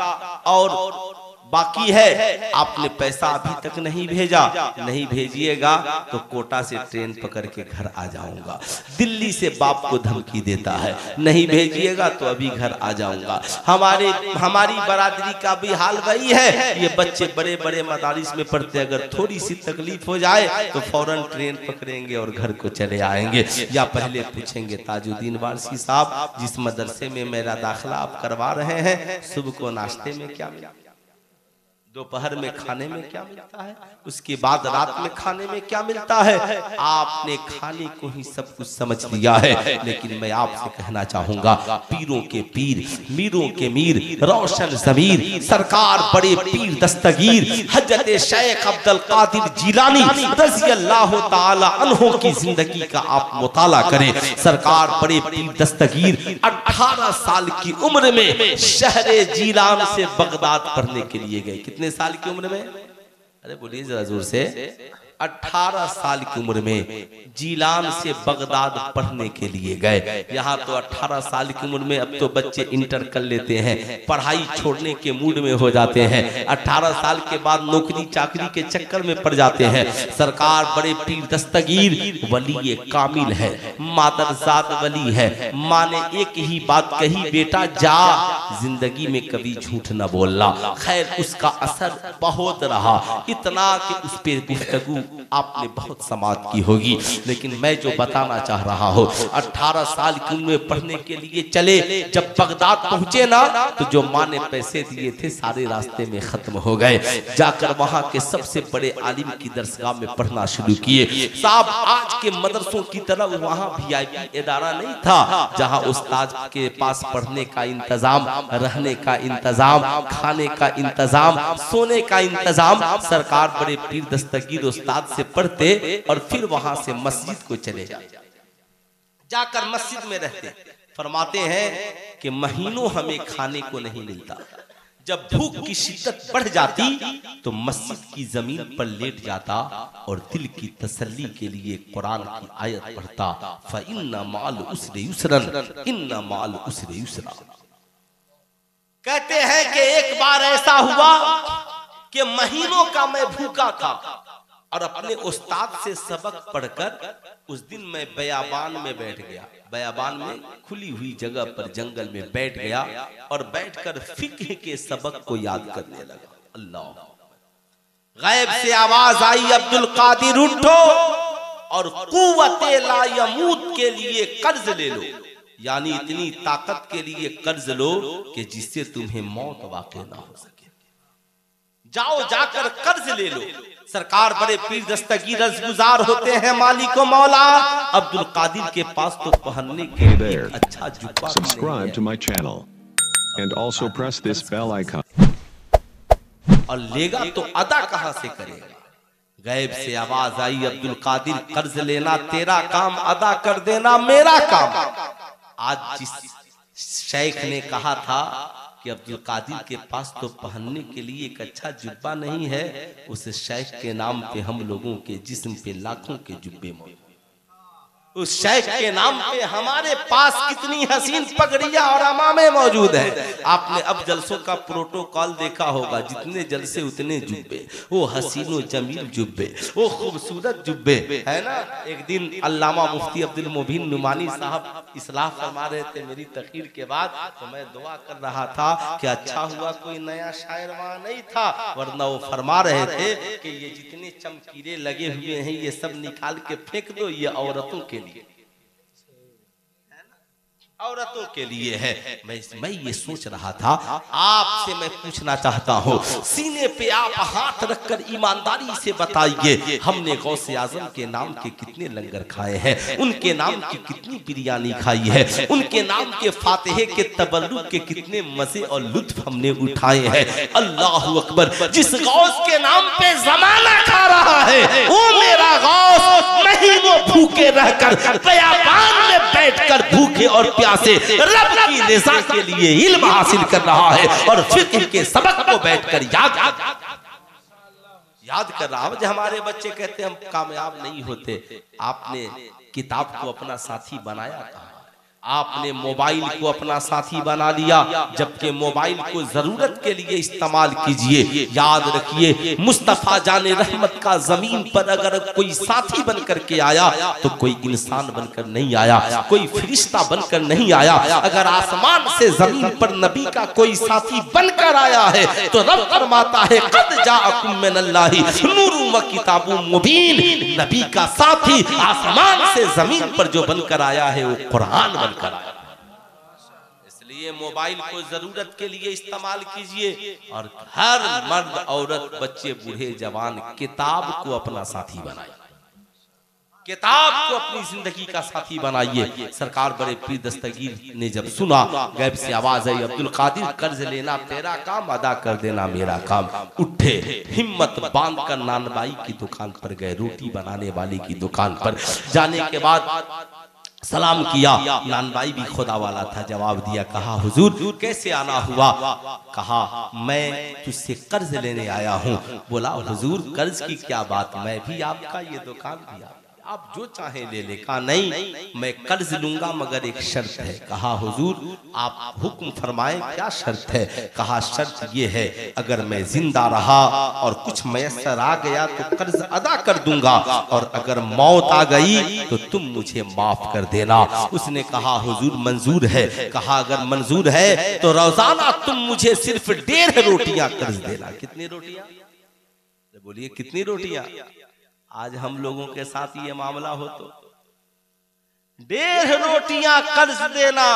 और बाकी है, आपने पैसा अभी तक नहीं भेजा, नहीं भेजिएगा तो कोटा से ट्रेन पकड़ के घर आ जाऊंगा। दिल्ली से बाप को धमकी देता है, नहीं भेजिएगा तो अभी घर आ जाऊंगा। हमारी बरादरी का भी हाल वही है। ये बच्चे बड़े बड़े मदारिस में पढ़ते, अगर थोड़ी सी तकलीफ हो जाए तो फौरन ट्रेन पकड़ेंगे और घर को चले आएंगे। या पहले पूछेंगे ताजुद्दीन वारसी साहब, जिस मदरसे में मेरा दाखिला आप करवा रहे हैं, सुबह को नाश्ते में क्या मिला, दोपहर में खाने में क्या मिलता है, उसके बाद रात में खाने में क्या मिलता है। आपने खाने को ही सब कुछ समझ लिया है। लेकिन मैं आपसे कहना चाहूंगा, पीरों के पीर, मीरों के मीर, रोशन ज़मीर सरकार बड़े पीर दस्तगीर हजरत शेख अब्दुल कादिर जिलानी रज़ी अल्लाह ताला अन्हो की जिंदगी का आप मुताला करें। सरकार बड़े पीर दस्तगीर 18 साल की उम्र में शहरे जीलान से बगदाद पढ़ने के लिए गए। कितने साल की उम्र में? अरे बोलिए जरा जोर से। 18 साल की उम्र में जीलान से बगदाद पढ़ने के लिए गए। यहाँ तो 18 साल की उम्र में अब तो बच्चे इंटर कर लेते हैं, पढ़ाई छोड़ने के मूड में हो जाते हैं। 18 साल के बाद नौकरी चाकरी के चक्कर में पड़ जाते हैं। सरकार बड़े पीर दस्तगीर वली कामिल है, मादरजाद वली है। माँ ने एक ही बात कही, बेटा जा, जिंदगी में कभी झूठ न बोलना। खैर उसका असर बहुत रहा, इतना कि उस पर गुफ्तगू आपने बहुत समाप्त की होगी। लेकिन मैं जो बताना चाह रहा हूँ, 18 साल की उम्र में पढ़ने के लिए चले, जब बगदाद पहुंचे ना तो जो माँ ने पैसे दिए थे सारे रास्ते में खत्म हो गए। जाकर वहां के सबसे बड़े आलिम की दरसगाह में पढ़ना शुरू किए। साहब आज के मदरसों की तरह वहां VIP इदारा नहीं था, जहां उस्ताद के पास पढ़ने का इंतजाम, रहने का इंतजाम, खाने का इंतजाम, सोने का इंतजाम। सरकार बड़े पीर दस्तगीर उस्ताद से पढ़ते और फिर वहां से मस्जिद को चले जाते, जाकर मस्जिद में रहते। फरमाते हैं कि महीनों हमें खाने को नहीं मिलता। जब भूख की शिद्दत बढ़ जाती तो मस्जिद की जमीन पर लेट जाता और दिल की तसल्ली के लिए कुरान की आयत पढ़ता, फ़इन्ना माल उसरे युसरन इन्ना माल उसरे युसरा। कहते हैं कि एक बार ऐसा हुआ कि महीनों का मैं भूखा था और अपने उस्ताद से सबक पढ़कर उस दिन मैं बयाबान में बैठ गया। बयाबान में खुली हुई जगह पर जंगल में बैठ गया और बैठकर फिक्र के सबक को याद करने लगा। अल्लाह, गैब से आवाज आई, अब्दुल कादिर उठो और कुव्वते ला यमूत के लिए कर्ज ले लो, यानी इतनी ताकत के लिए कर्ज लो कि जिससे तुम्हें मौत वाक़ई ना हो सके। जाओ जाकर कर्ज ले लो। सरकार बड़े पीर दस्तगीर गुजार होते हैं, मालिक व मौला। अब्दुल कादिर के पास तो पहनने के लिए अच्छा जुब्बा। Subscribe to my channel and also press this bell icon. और लेगा तो अदा कहां से करेगा? गैब से आवाज आई, अब्दुल कादिर कर्ज लेना तेरा काम, अदा कर देना मेरा काम। आज जिस शेख ने कहा था कि अब्दुल कादिर के पास तो पहनने के लिए एक अच्छा जुब्बा नहीं है, उस शेख के नाम पे हम लोगों के जिस्म पे लाखों के जुब्बे मौजूद। उस शेख के नाम पे हमारे पास कितनी हसीन पगड़ियां और अमामे मौजूद है। आपने अब जलसों का प्रोटोकॉल देखा होगा, जितने जलसे उतने जुब्बे, वो हसीनो जमील जुब्बे, वो खूबसूरत जुब्बे, है ना। एक दिन अल्लामा मुफ्ती अब्दुल मुबीन नुमानी साहब इस्लाह फरमा रहे थे मेरी तकरीर के बाद, तो मैं दुआ कर रहा था कि अच्छा हुआ कोई नया शायर वहां नहीं था, वरना वो फरमा रहे थे कि ये जितने चमकीले लगे हुए हैं ये सब निकाल के फेंक दो, ये औरतों के लिए। औरतों के लिए है। मैं ये सोच रहा था, आपसे मैं पूछना चाहता हूँ, सीने पे आप हाथ रखकर ईमानदारी से बताइए, हमने गौसे आजम के नाम के कितने लंगर खाए हैं, उनके नाम की कितनी बिरयानी खाई है, उनके नाम के फातिहे के तबर्रुक के कितने मजे और लुत्फ हमने उठाए हैं। अल्लाह अकबर, जिस गौस के नाम पे जमाना खा रहा है, वो मेरा गौस महीनों भूखे रहकर बयाबान में बैठकर भूखे और प्यासे रब की रिज़ा के लिए इल्म हासिल कर रहा है और फिक्र के सबक को बैठकर याद कर रहा है। हमारे बच्चे कहते हैं हम कामयाब नहीं होते। आपने किताब को अपना साथी बनाया कहाँ? आपने मोबाइल को अपना साथी बना लिया, जबकि मोबाइल को जरूरत के लिए इस्तेमाल कीजिए। याद रखिए, मुस्तफा जाने रहमत का जमीन पर अगर कोई साथी बनकर के आया तो कोई इंसान बनकर नहीं आया, कोई फरिश्ता बनकर नहीं आया। अगर आसमान से जमीन पर नबी का कोई साथी बनकर आया है तो रब फरमाता है कद जाअकुम मिनल्लाहि नूरुम व किताबुम मुबीन। नबी का साथी आसमान से जमीन पर जो बनकर आया है वो कुरान कराया। इसलिए मोबाइल को जरूरत के लिए इस्तेमाल कीजिए और हर मर्द औरत बच्चे बूढ़े जवान किताब को अपना साथी बनाइए, किताब को अपनी जिंदगी का साथी बनाइए। सरकार बड़े पीर दस्तगीर ने जब सुना, गैब से आवाज आई, अब्दुल कादिर कर्ज लेना तेरा काम, अदा कर देना मेरा काम। उठे, हिम्मत बांध कर नानबाई की दुकान पर गए, रोटी बनाने वाली की दुकान पर। जाने के बाद सलाम किया, नानबाई भी खुदा वाला था, जवाब दिया, कहा हुजूर कैसे आना हुआ? कहा मैं तुझसे कर्ज लेने आया हूँ। बोला हुजूर कर्ज की क्या बात, मैं भी आपका ये दुकान दिया, आप जो चाहे ले ले। कहा नहीं मैं कर्ज लूंगा मगर एक शर्त है। कहा हुजूर आप हुक्म फरमाएं, क्या शर्त है? कहा शर्त ये है अगर मैं जिंदा रहा और कुछ मयसर आ गया तो कर्ज अदा कर दूंगा, और अगर मौत आ गई तो तुम मुझे माफ कर देना। उसने कहा हुजूर मंजूर है। कहा अगर मंजूर है तो रोजाना तुम मुझे सिर्फ 1.5 रोटियां कर्ज देना। कितनी रोटियां? बोलिए कितनी रोटियां? आज हम लोगों के साथ ये मामला हो तो 1.5 रोटियां कर्ज देना।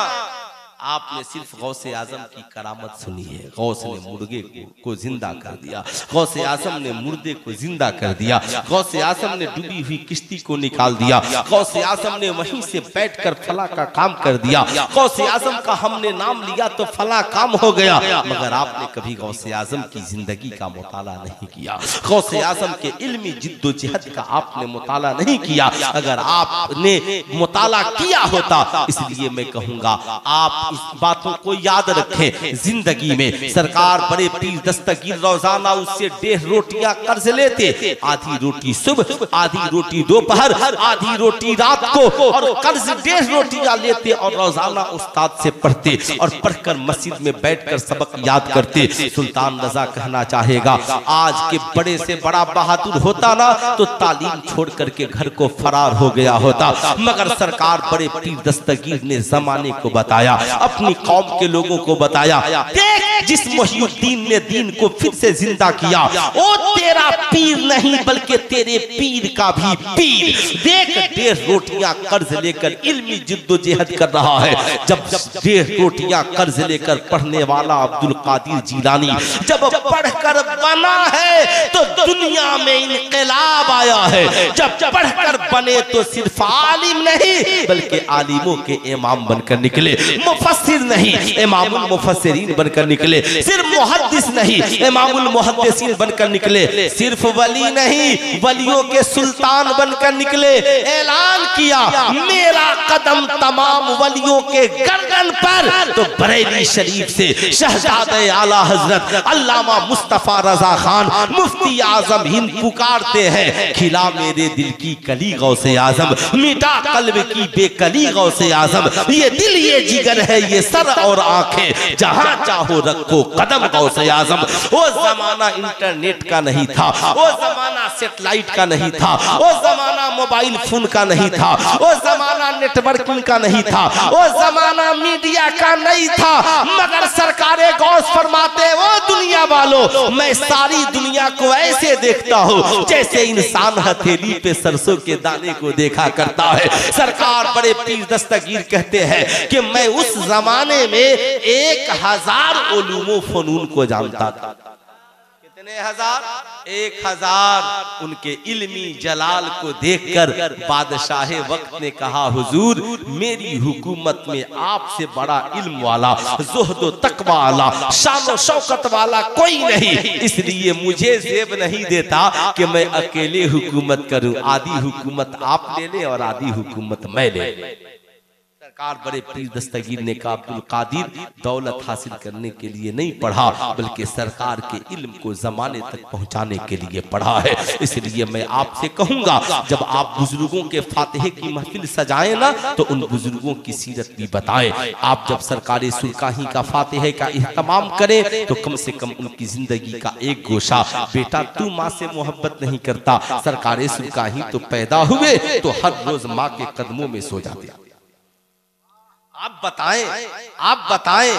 आपने सिर्फ गौसे आजम की करामत सुनी है। गौस ने मुर्गे को जिंदा कर दिया, गौसे आजम ने मुर्दे को जिंदा कर दिया, गौसे आजम ने डूबी हुई किश्ती को निकाल दिया, गौसे आजम ने वहीं से बैठकर फला का काम कर दिया, गौसे आजम का हमने नाम लिया तो फला काम हो गया। मगर आपने कभी गौसे आजम की जिंदगी का मुताला नहीं किया, गौसे आजम के इल्मी जिद्दोजहद का आपने मुताला नहीं किया। अगर आपने मुताला किया होता, इसलिए मैं कहूंगा आप इस बातों को याद रखें। जिंदगी में सरकार बड़े पीर दस्तगीर रोजाना उससे 1.5 रोटियां कर्ज लेते, आधी रोटी सुबह, आधी रोटी दोपहर, आधी रोटी रात को, और कर्ज 1.5 रोटियां लेते और रोजाना उस्ताद से पढ़ते और पढ़कर मस्जिद में बैठकर सबक याद करते। सुल्तान रजा कहना चाहेगा आज के बड़े से बड़ा बहादुर होता ना तो तालीम छोड़ करके घर को फरार हो गया होता। मगर सरकार बड़े पीर दस्तगीर ने जमाने को बताया, अपनी कौम के लोगों को बताया, देख जिस मुहियुद्दीन ने दीन को फिर से जिंदा किया वो तेरा पीर नहीं बल्कि तेरे पीर का भी पीर। देख 1.5 रोटियां कर्ज लेकर इल्मी जिद्दोजहद कर रहा है। जब 1.5 रोटियां कर्ज लेकर पढ़ने वाला अब्दुल कादिर जीलानी जब पढ़कर बना है तो दुनिया में इनकलाब आया है। जब पढ़कर बने तो सिर्फ आलिम नहीं बल्कि आलिमों के इमाम बनकर निकले, मुफस्सिर नहीं इमामुल मुफस्सिरीन बनकर निकले, सिर्फ मुहद्दिस नहीं इमामुल मुहद्दिसीन बनकर निकले, सिर्फ वली नहीं वलियों के सुल्तान बनकर निकले। ऐलान किया मेरा कदम तमाम वलियों के गर्दन पर। तो बरेली शरीफ से शहजादे आला हजरत अल्लामा मुस्तफा रजा खान मुफ्ती आजम हिंद पुकारते हैं, खिला मेरे दिल की कली गौसे आजम, मिटा कल्ब की बेकली गौसे आजम। ये दिल ये जिगर है ये सर और आंखें, जहां चाहो रखो कदम गौसे आजम। वो जमाना इंटरनेट का नहीं था, वो जमाना सेटेलाइट का नहीं था, वो जमाना मोबाइल फोन का नहीं था, वो जमाना नेटवर्किंग का नहीं था, वो जमाना मीडिया का नहीं था। मगर सरकारे गौस फरमाते वो दुनिया वालों, मैं सारी दुनिया को ऐसे देखता हूँ जैसे इंसान हथेली पे सरसों के दाने को देखा करता है। सरकार बड़े पीर दस्तगीर कहते हैं कि मैं उस जमाने में 1000 उलूम फनून को जानता था। कितने हजार? 1000। उनके इल्मी जलाल को देखकर बादशाह वक्त ने कहा, हुजूर मेरी हुकूमत में आपसे बड़ा इल्म वाला, ज़ुहद तकवा वाला, शान शौकत वाला कोई नहीं, इसलिए मुझे ज़ेब नहीं देता कि मैं अकेले हुकूमत करूं। आधी हुकूमत आप ले ले और आधी हुकूमत मैं ले ले। सरकार बड़े पीर दस्तगीर ने कहा, अब्दुल कादिर दौलत हासिल करने के लिए नहीं पढ़ा, बल्कि सरकार के इल्म को जमाने तक पहुंचाने के लिए पढ़ा है। इसलिए मैं आपसे कहूंगा, जब आप बुजुर्गों के फातिहे की महफिल सजाएं ना, तो उन बुजुर्गों की सीरत भी बताएं। आप जब सरकारी सुल्काही का फातिहे का इहतमाम करें तो कम से कम उनकी जिंदगी का एक गोशा, बेटा तू माँ से मोहब्बत नहीं करता, सरकारी सुल्काही तो पैदा हुए तो हर रोज माँ के कदमों में सो जाते। आप बताएं, आप बताएं,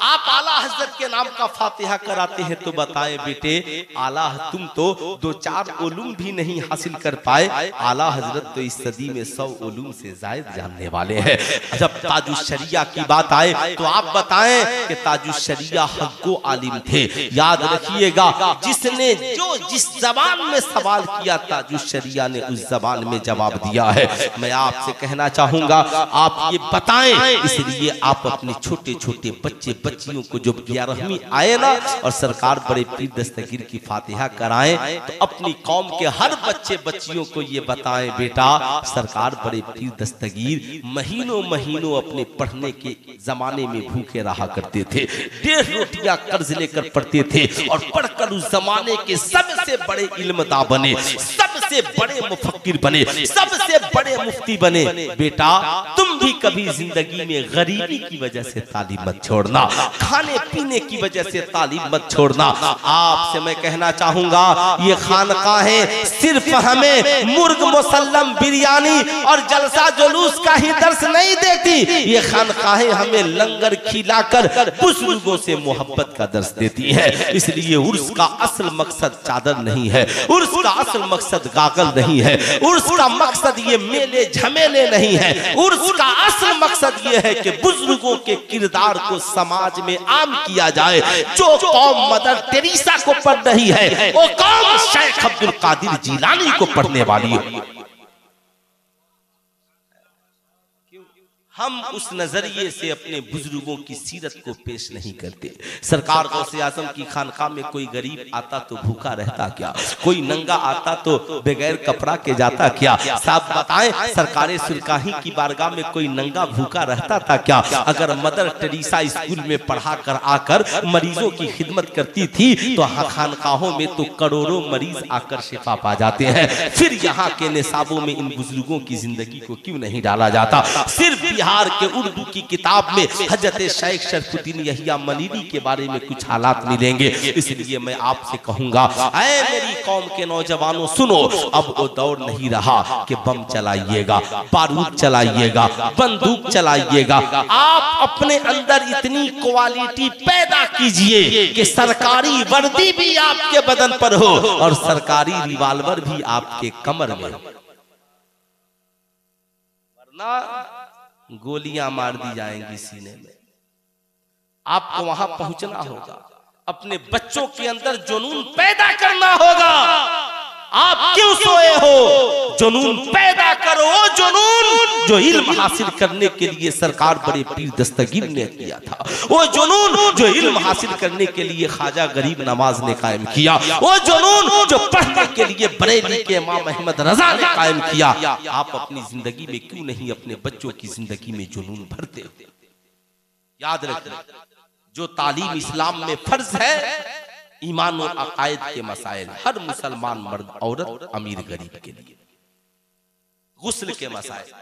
आप आला हजरत के नाम का फातिहा कराते हैं तो बताएं बेटे, आला तुम तो 2-4 उलूम भी नहीं हासिल कर पाए, आला हजरत तो इस सदी में 100 उलूम से जायद जानने वाले हैं। जब ताजुश शरिया की बात आए तो आप बताएं कि ताजुश शरिया हक्को आलिम थे। याद रखिएगा, जिसने जो जिस जबान में सवाल किया ताजुश शरिया ने उस जबान में जवाब दिया है। मैं आपसे कहना चाहूंगा, आप ये बताएं, इसलिए आप अपने छोटे छोटे बच्चे बच्चियों को जब 11वीं आए ना और सरकार बड़े पीर दस्तगीर की फातिहा कराएं तो अपनी कौम के हर बच्चे बच्चियों को ये बताएं, बेटा सरकार बड़े पीर दस्तगीर महीनों महीनों अपने पढ़ने के जमाने में भूखे रहा करते थे, 1.5 रोटियां कर्ज लेकर पढ़ते थे और पढ़कर उस जमाने के सबसे बड़े इल्मदा बने, सबसे बड़े मुफक्किर बने, सबसे बड़े मुफ्ती बने। बेटा तुम भी कभी जिंदगी में गरीबी की वजह से तालीम मत छोड़ना, खाने पीने की वजह से तालीम मत छोड़ना। आपसे मैं कहना चाहूंगा, ये खानकाहें सिर्फ हमें मुर्ग मुसल्लम बिरयानी और जलसा जुलूस का ही दर्स नहीं देती, ये खानकाहें हमें लंगर खिलाकर बुजुर्गों से मोहब्बत का दर्स देती है। इसलिए उर्स का असल मकसद चादर नहीं है, उर्स का असल मकसद गागल नहीं है, उर्स का मकसद ये मेले झमेले नहीं है, उर्स का असल मकसद ये है कि बुजुर्गों के किरदार को समाज में आम किया जाए। जो कौम मदर टेरेसा को पढ़ रही है वो कौम शेख अब्दुल कादिर जिलानी को पढ़ने वाली है। हम उस नजरिए से अपने बुजुर्गों की सीरत को पेश नहीं करते। सरकार गौसे आजम की खानका में कोई गरीब आता तो भूखा रहता क्या, कोई नंगा आता तो बगैर कपड़ा के जाता क्या? साहब बताएं, सरकार सुल्काही की बारगाह में कोई नंगा भूखा रहता था क्या? अगर मदर टेरेसा स्कूल में पढ़ा कर आकर मरीजों की खिदमत करती थी तो खानकाहों में तो करोड़ों मरीज आकर शिफा पा जाते हैं। फिर यहाँ के निसाबों में इन बुजुर्गों की जिंदगी को क्यों नहीं डाला जाता? सिर्फ बिहार के उर्दू की किताब में हजरत शेख शरफुद्दीन यहिया मनीरी के बारे में कुछ हालात मिलेंगे। इसलिए मैं आपसे कहूंगा, ऐ मेरी कौम के नौजवानों सुनो, अब वो दौर नहीं रहा कि बम चलाइएगा, बारूद चलाइएगा, बंदूक चलाइएगा। आप अपने अंदर इतनी क्वालिटी पैदा कीजिए कि सरकारी वर्दी भी आपके बदन पर हो और सरकारी रिवाल्वर भी आपके कमर में हो, वरना गोलियां मार दी जाएंगी सीने में। आपको वहां पहुंचना होगा, अपने बच्चों के अंदर जुनून पैदा करना होगा। आप क्यों सोए हो? जुनून पैदा करो, जुनून जो इल्म हासिल करने के लिए सरकार बड़े पीर दस्तगीर ने किया था, वो जुनून जो इल्म हासिल करने के लिए ख्वाजा गरीब नवाज ने कायम किया, वो जुनून जो पढ़ने के लिए बरेली के इमाम अहमद रजा ने कायम किया। आप अपनी जिंदगी में क्यों नहीं अपने बच्चों की जिंदगी में जुनून भरते हो? याद रखना, जो तालीम इस्लाम में फर्ज है, ईमान और अकायद के मसाइल, हर मुसलमान मर्द औरत अमीर गरीब के लिए, गुस्ल के मसाइल,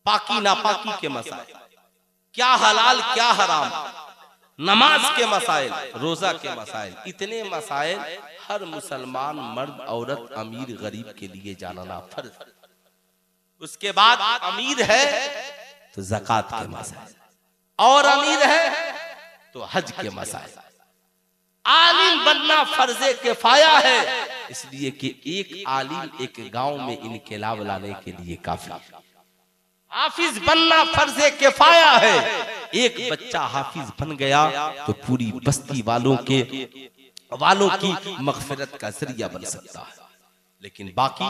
पाकी नापाकी के मसाइल, क्या हलाल क्या हराम, नमाज के मसाइल, रोजा के मसाइल, इतने मसाइल हर मुसलमान मर्द औरत अमीर गरीब के लिए जानना फर्ज। उसके बाद अमीर है तो ज़कात के मसाइल, और अमीर है तो हज के मसाइल। आलिम बनना फर्जे किफाया है, इसलिए कि एक आलिम एक गांव में इनकलाब लाने के लिए काफी। हाफिज बनना फर्जे किफाया है, एक बच्चा हाफिज बन गया तो पूरी बस्ती वालों की मगफिरत का जरिया बन सकता है। लेकिन बाकी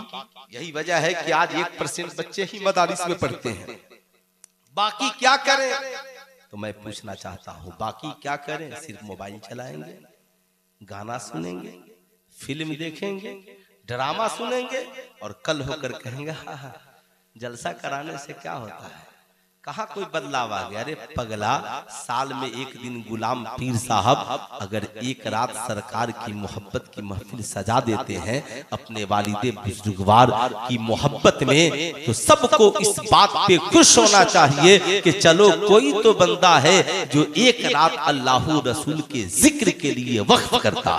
यही वजह है कि आज 1% बच्चे ही मदारिस में पढ़ते हैं। बाकी क्या करें? तो मैं पूछना चाहता हूँ, बाकी क्या करें? सिर्फ मोबाइल चलाएंगे, गाना सुनेंगे, फिल्म देखेंगे, ड्रामा सुनेंगे और कल होकर कहेंगे हाँ हाँ जलसा कराने से क्या होता है, कहाँ कोई बदलाव आ गया। अरे पगला, साल में एक दिन गुलाम पीर साहब अगर एक रात सरकार की मोहब्बत की महफिल सजा देते हैं अपने वालिदे बुजुर्गवार की मोहब्बत में, तो सबको इस बात पे खुश होना चाहिए कि चलो कोई तो बंदा है जो एक रात अल्लाह रसूल के जिक्र के लिए वक्फ करता।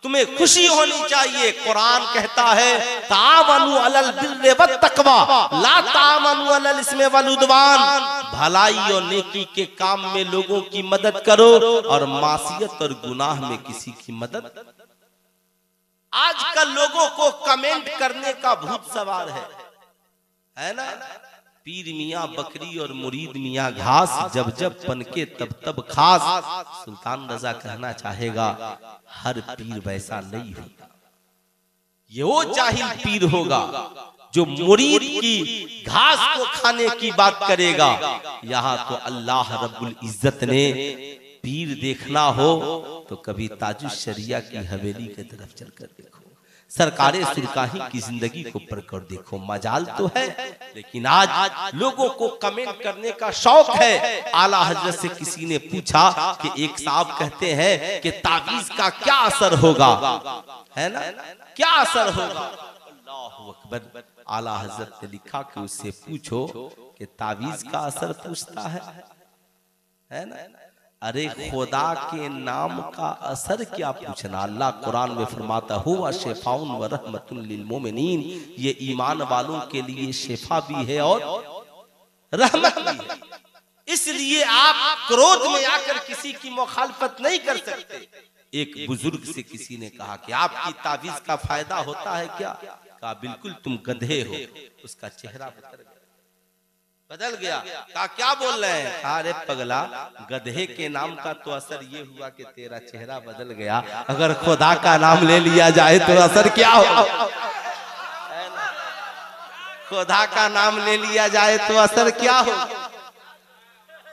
तुम्हें खुशी होनी चाहिए। कुरान कहता है तावनु अलल बिर्रि वत तकवा ला तावनु अलल इस्मि वल उद्वान, भलाई और नेकी के काम में लोगों की मदद करो और मासियत और गुनाह में किसी की मदद। आजकल लोगों को कमेंट करने का भूत सवार है ना। पीर मियाँ बकरी और मुरीद मियाँ घास, जब जब पनके तब तब खास। सुल्तान रजा कहना चाहेगा हर पीर वैसा नहीं होगा, ये वो जाहिल पीर होगा जो मुरीद की घास को खाने की बात करेगा। यहाँ तो अल्लाह रब्बुल इज्जत ने पीर देखना हो तो कभी ताजुश शरिया की हवेली की तरफ चलकर देखो, सरकारे सुरकाही की जिंदगी को पढ़कर देखो। मजाल तो है, लेकिन आज लोगों को कमेंट करने का शौक है। आला हजरत से किसी ने पूछा कि एक साहब कहते हैं कि तावीज का क्या असर होगा, है ना, क्या असर होगा। अल्लाहु अकबर। आला हजरत ने लिखा कि उससे पूछो कि तावीज का असर पूछता है ना। अरे खुदा के नाम का असर क्या पूछना। अल्लाह कुरान में फरमाता हुआ शिफाउन व रहमतुन लिल मोमिनीन, ये ईमान वालों के लिए शिफा भी है और रहमत भी है। इसलिए आप क्रोध में आकर किसी की मुखालफत नहीं कर सकते। एक बुजुर्ग से किसी ने कहा कि आपकी तावीज का फायदा होता है क्या? कहा बिल्कुल, तुम गधे हो। उसका चेहरा बदल गया। कहा क्या बोल रहे हैं? अरे पगला, गधे के नाम का तो असर ये हुआ कि तेरा चेहरा बदल गया, अगर खुदा का नाम ले लिया जाए तो असर क्या हो? खुदा का नाम ले लिया जाए तो असर क्या हो?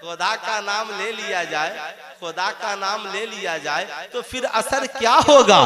खुदा का नाम ले लिया जाए, खुदा का नाम ले लिया जाए तो फिर असर क्या होगा?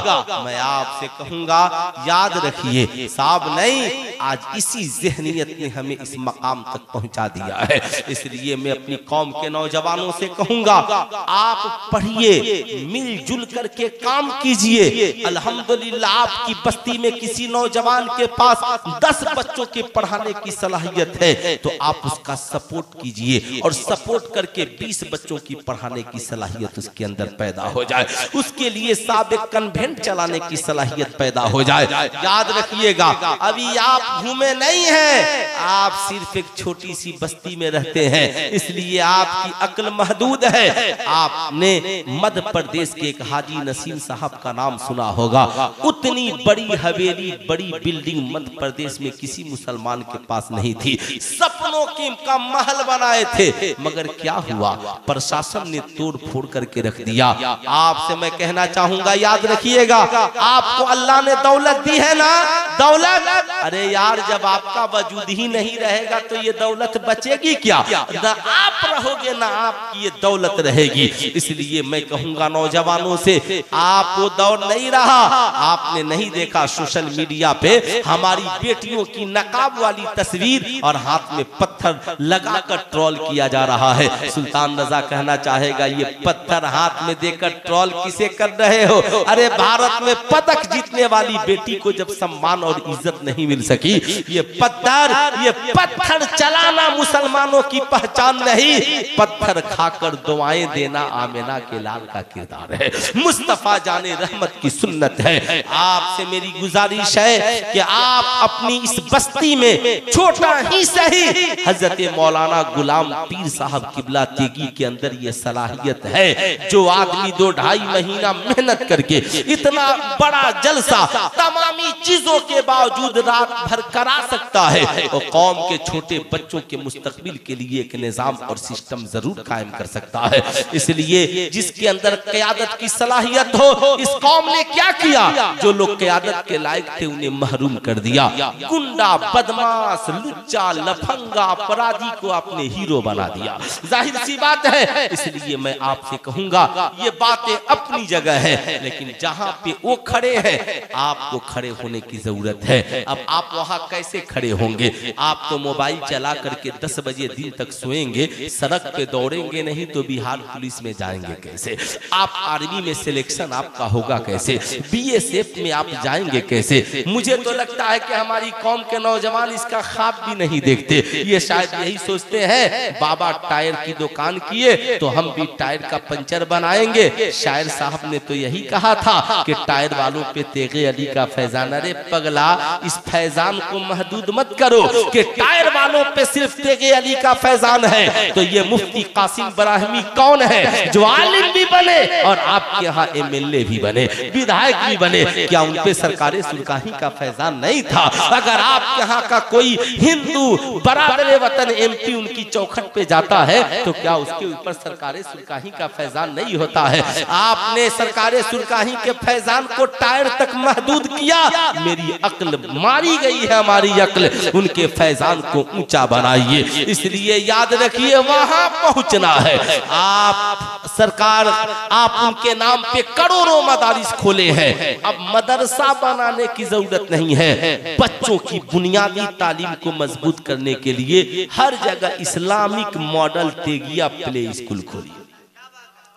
मैं आपसे कहूंगा याद रखिए साहब, नहीं आज इसी ज़हनियत ने हमें इस मकाम तक पहुंचा दिया है। इसलिए मैं अपनी कौम के नौजवानों से कहूंगा आप पढ़िए, मिलजुल करके काम कीजिए। अल्हम्दुलिल्लाह आपकी बस्ती में किसी नौजवान के पास 10 बच्चों के पढ़ाने की सलाहियत है तो आप उसका सपोर्ट कीजिए और सपोर्ट करके 20 बच्चों की पढ़ाने की सलाहियत उसके अंदर पैदा हो जाए, उसके लिए साबिक कन्वेंट चलाने की सलाहियत पैदा हो जाए। याद रखिएगा, अभी आप घूमे नहीं हैं, आप सिर्फ एक छोटी सी बस्ती में रहते हैं, इसलिए आपकी अक्ल महदूद है। आपने मध्य प्रदेश के एक हाजी नसीम साहब का नाम सुना होगा। उतनी बड़ी हवेली, बड़ी बिल्डिंग मध्य प्रदेश में किसी मुसलमान के पास नहीं थी। सपनों का महल बनाए थे, मगर क्या हुआ? प्रशासन ने तोड़ फोड़ करके रख दिया। आपसे मैं कहना चाहूंगा याद रखिएगा, आपको अल्लाह ने दौलत दी है ना, दौलत, अरे यार जब आपका वजूद ही नहीं रहेगा तो ये दौलत बचेगी क्या? ना आप रहोगे ना आपकी ये दौलत रहेगी। इसलिए मैं कहूंगा नौजवानों से, आप वो दौर नहीं रहा। आपने नहीं देखा सोशल मीडिया पे हमारी बेटियों की नकाब वाली तस्वीर और हाथ में पत्थर लगाकर ट्रोल किया जा रहा है। सुल्तान रजा कहना चाहेगा ये पत्थर हाथ में देकर ट्रोल किसे कर रहे हो? अरे भारत में पदक जीतने वाली बेटी को जब सम्मान और इज्जत नहीं मिल सकी सकी। ये पत्थर चलाना मुसलमानों की पहचान नहीं, पत्थर खाकर दुआएं देना आमिना के लाल का किरदार है, मुस्तफा जाने रहमत की सुन्नत है। आपसे मेरी गुजारिश है कि आप अपनी इस बस्ती में छोटा ही सही हजरत मौलाना गुलाम पीर साहब किबला तेगी के अंदर ये सलाहियत है, जो आदमी 2-2.5 महीना मेहनत करके इतना बड़ा जलसा तमामी चीजों के बावजूद रात भर करा सकता है, और कौम के छोटे बच्चों के मुस्तकबिल के लिए एक निजाम और सिस्टम जरूर कायम कर सकता है। इसलिए जिसके अंदर क़यादत की सलाहियत हो, इस कौम ने क्या किया, जो लोग क़यादत के लायक थे उन्हें महरूम कर दिया। गुंडा, बदमाश, लुच्चा, लफंगा, अपराधी को आपने हीरो बना दिया। जाहिर सी बात है, इसलिए मैं आपसे कहूंगा ये बातें अपनी जगह है, लेकिन जहां पे वो खड़े हैं आपको खड़े होने की जरूरत है। अब आप वहां कैसे खड़े होंगे? आप तो मोबाइल चला करके 10 बजे दिन तक सोएंगे, सड़क पे दौड़ेंगे नहीं तो बिहार पुलिस में जाएंगे कैसे? आप आर्मी में सिलेक्शन आपका होगा कैसे? BSF में आप जाएंगे कैसे? मुझे तो लगता है कि हमारी कौम के नौजवान इसका ख्वाब भी नहीं देखते। ये शायद यही सोचते हैं बाबा टायर की दुकान किए तो हम भी टायर का पंचर बनाएंगे। शायर साहब ने तो यही कहा था कि टायर वालों पे तेगे अली का फैजान। अरे पगला, इस फैजान को महदूद मत करो कि टायर वालों पे सिर्फ तेगे अली का फैजान है, तो ये मुफ्ती कासिम बराहमी कौन है जो आलिम भी बने और आपके यहाँ MLA भी बने, विधायक भी बने? क्या उन पे सरकारे सुरकाही का फैजान नहीं था? अगर आपके यहाँ का कोई हिंदू बराबर वतन MP उनकी चौखट पे जाता है तो क्या उसके ऊपर सरकारे सुरकाही का फैजान नहीं होता है? आपने सरकारे सुरकाही के फैजान को टायर तक महदूद किया। मेरी अक्ल मारी गई है, हमारी अक्ल, उनके फैजान को ऊंचा बनाइए। इसलिए याद रखिए वहां पहुंचना है। आप सरकार, आप उनके नाम पे करोड़ों मदारिस खोले हैं, अब मदरसा बनाने की जरूरत नहीं है। बच्चों की बुनियादी तालीम को मजबूत करने के लिए हर जगह इस्लामिक मॉडल तेगिया प्ले स्कूल खोलिए,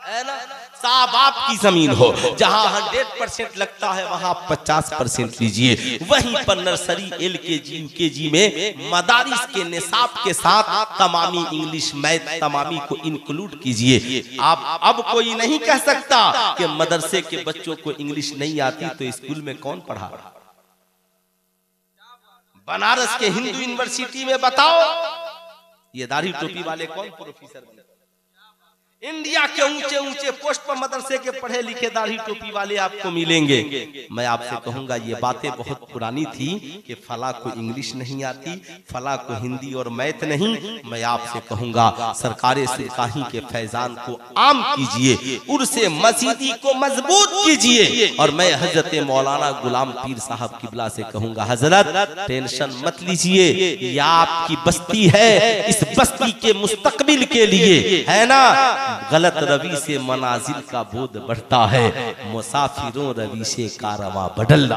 है ना साहब? आपकी जमीन हो जहां 100% लगता है वहां 50% लीजिए। वहीं पर नर्सरी, LKG, UKG में मदारिस के निसाब के साथ तमामी इंग्लिश, मैथ, तमामी को इंक्लूड कीजिए। आप अब कोई नहीं कह सकता कि मदरसे के बच्चों को इंग्लिश नहीं आती तो स्कूल में कौन पढ़ा रहा? बनारस के हिंदू यूनिवर्सिटी में बताओ ये दाढ़ी टोपी वाले कौन प्रोफेसर बने? इंडिया के ऊंचे ऊंचे पोस्ट पर मदरसे के पढ़े लिखे दाढ़ी टोपी वाले आपको मिलेंगे। मैं आपसे कहूंगा ये बातें बहुत पुरानी थी कि फला को इंग्लिश नहीं आती, फला को हिंदी और मैथ नहीं। मैं आपसे कहूंगा सरकारे सुरकाही के फैजान को आम कीजिए, उर्से मसीदी को मजबूत कीजिए। और मैं हजरत मौलाना गुलाम पीर साहब किबला से कहूंगा, हजरत टेंशन मत लीजिए, ये आपकी बस्ती है, इस बस्ती के मुस्तकबिल के लिए, है ना? गलत रवि से मनाजिल का बोध बढ़ता है, मुसाफिरों रवि से कारवां बदलना।